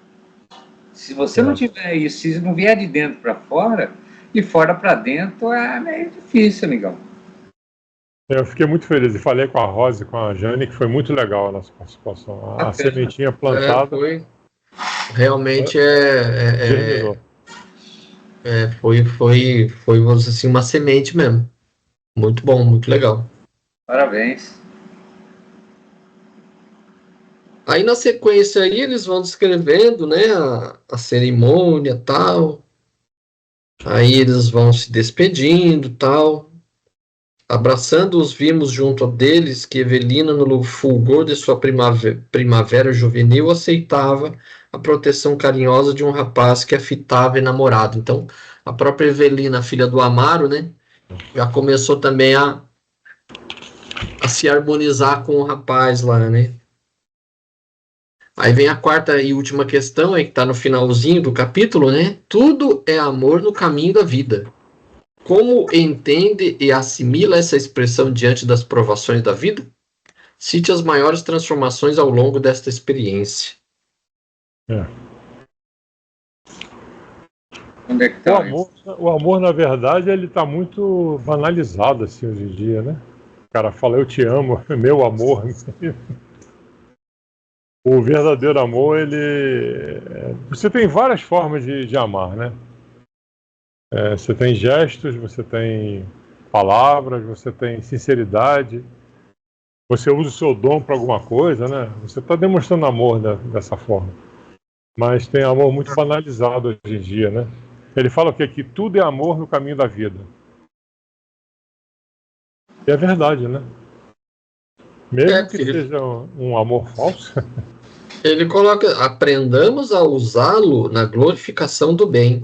Se você não tiver isso, se não vier de dentro para fora, de fora para dentro é meio difícil, amigão. Eu fiquei muito feliz e falei com a Rosa e com a Jane que foi muito legal a nossa participação. A sementinha plantada. Realmente foi, vamos dizer assim, uma semente mesmo. Muito bom, muito legal. Parabéns. Aí na sequência aí eles vão descrevendo, a cerimônia e tal. Aí eles vão se despedindo e tal. Abraçando-os, vimos junto deles que Evelina, no fulgor de sua primavera juvenil, aceitava a proteção carinhosa de um rapaz que a fitava enamorado. Então, a própria Evelina, filha do Amaro, né, já começou também a se harmonizar com o rapaz lá, né? Aí vem a quarta e última questão, aí que está no finalzinho do capítulo, né? Tudo é amor no caminho da vida. Como entende e assimila essa expressão diante das provações da vida? Cite as maiores transformações ao longo desta experiência. Onde é que tá O amor, na verdade, ele está muito banalizado assim hoje em dia, né? O cara fala, eu te amo, meu amor. O verdadeiro amor, você tem várias formas de amar, né? Você tem gestos, você tem palavras, você tem sinceridade, você usa o seu dom para alguma coisa, né? Você está demonstrando amor dessa forma. Mas tem amor muito banalizado hoje em dia, né? Ele fala o quê? Que tudo é amor no caminho da vida. E é verdade, né? Mesmo que seja um amor falso. Ele coloca, aprendamos a usá-lo na glorificação do bem,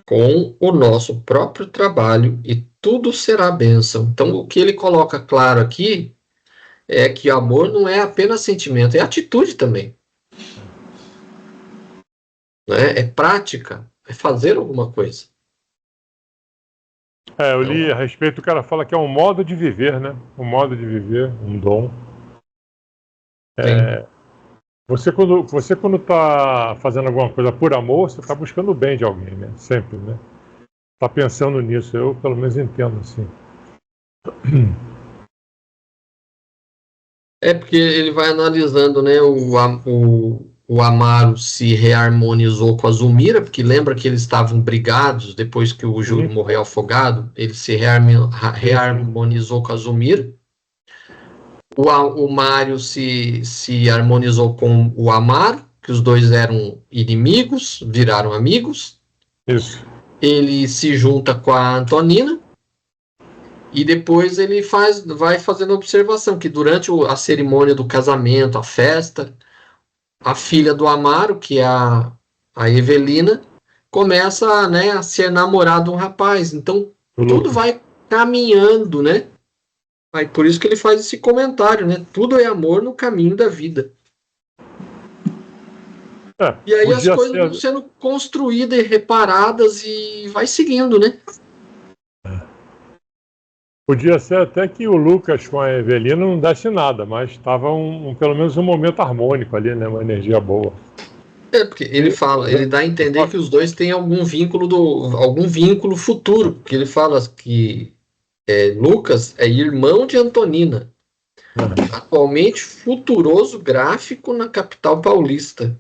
com o nosso próprio trabalho, e tudo será bênção. Então, o que ele coloca claro aqui é que amor não é apenas sentimento, é atitude também. Né? É prática, é fazer alguma coisa. Eu li a respeito, o cara fala que é um modo de viver, né? Um modo de viver, um dom. Você quando está fazendo alguma coisa por amor, você está buscando o bem de alguém, né? Sempre, né? Está pensando nisso, eu pelo menos entendo assim. É porque ele vai analisando, né, o Amaro se reharmonizou com a Zulmira, porque lembra que eles estavam brigados depois que o Júlio morreu afogado, ele se reharmonizou com a Zulmira. O Mário se harmonizou com o Amaro, que os dois eram inimigos, viraram amigos. Isso. Ele se junta com a Antonina. E depois ele vai fazendo observação que durante a cerimônia do casamento, a festa, a filha do Amaro, que é a Evelina, começa, né, a ser namorada de um rapaz. Então, tudo vai caminhando, né? Aí, por isso que ele faz esse comentário, né? Tudo é amor no caminho da vida. E aí as coisas vão sendo construídas e reparadas e vai seguindo, né? Podia ser até que o Lucas com a Evelina não desse nada, mas estava pelo menos um momento harmônico ali, né? Uma energia boa. Porque ele fala, ele dá a entender que os dois têm algum vínculo futuro, porque ele fala que Lucas é irmão de Antonina, atualmente futuroso gráfico na capital paulista,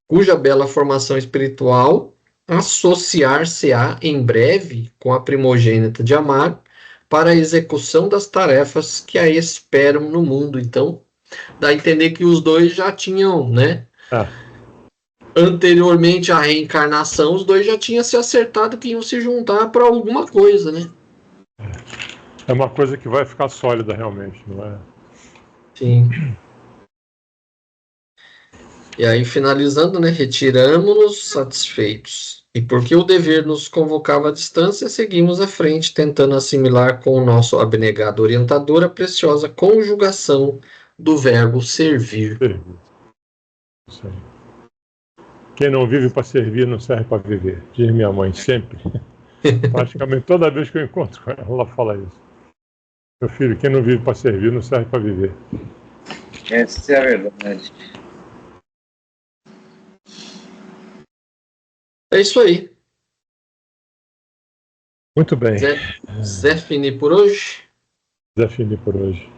cuja bela formação espiritual associar-se-á em breve com a primogênita de Amaro para a execução das tarefas que a esperam no mundo. Então, dá a entender que os dois já tinham, né? Anteriormente à reencarnação, os dois já tinham se acertado que iam se juntar para alguma coisa, né? É uma coisa que vai ficar sólida realmente, não é? Sim. E aí, finalizando, né? Retiramos-nos satisfeitos. E porque o dever nos convocava à distância, seguimos à frente, tentando assimilar com o nosso abnegado orientador a preciosa conjugação do verbo servir. Isso aí. Quem não vive para servir não serve para viver, diz minha mãe sempre. Praticamente toda vez que eu encontro com ela, ela fala isso. Meu filho, quem não vive para servir não serve para viver. Essa é a verdade. É isso aí. Muito bem. Zé Fini por hoje. Zé Fini por hoje.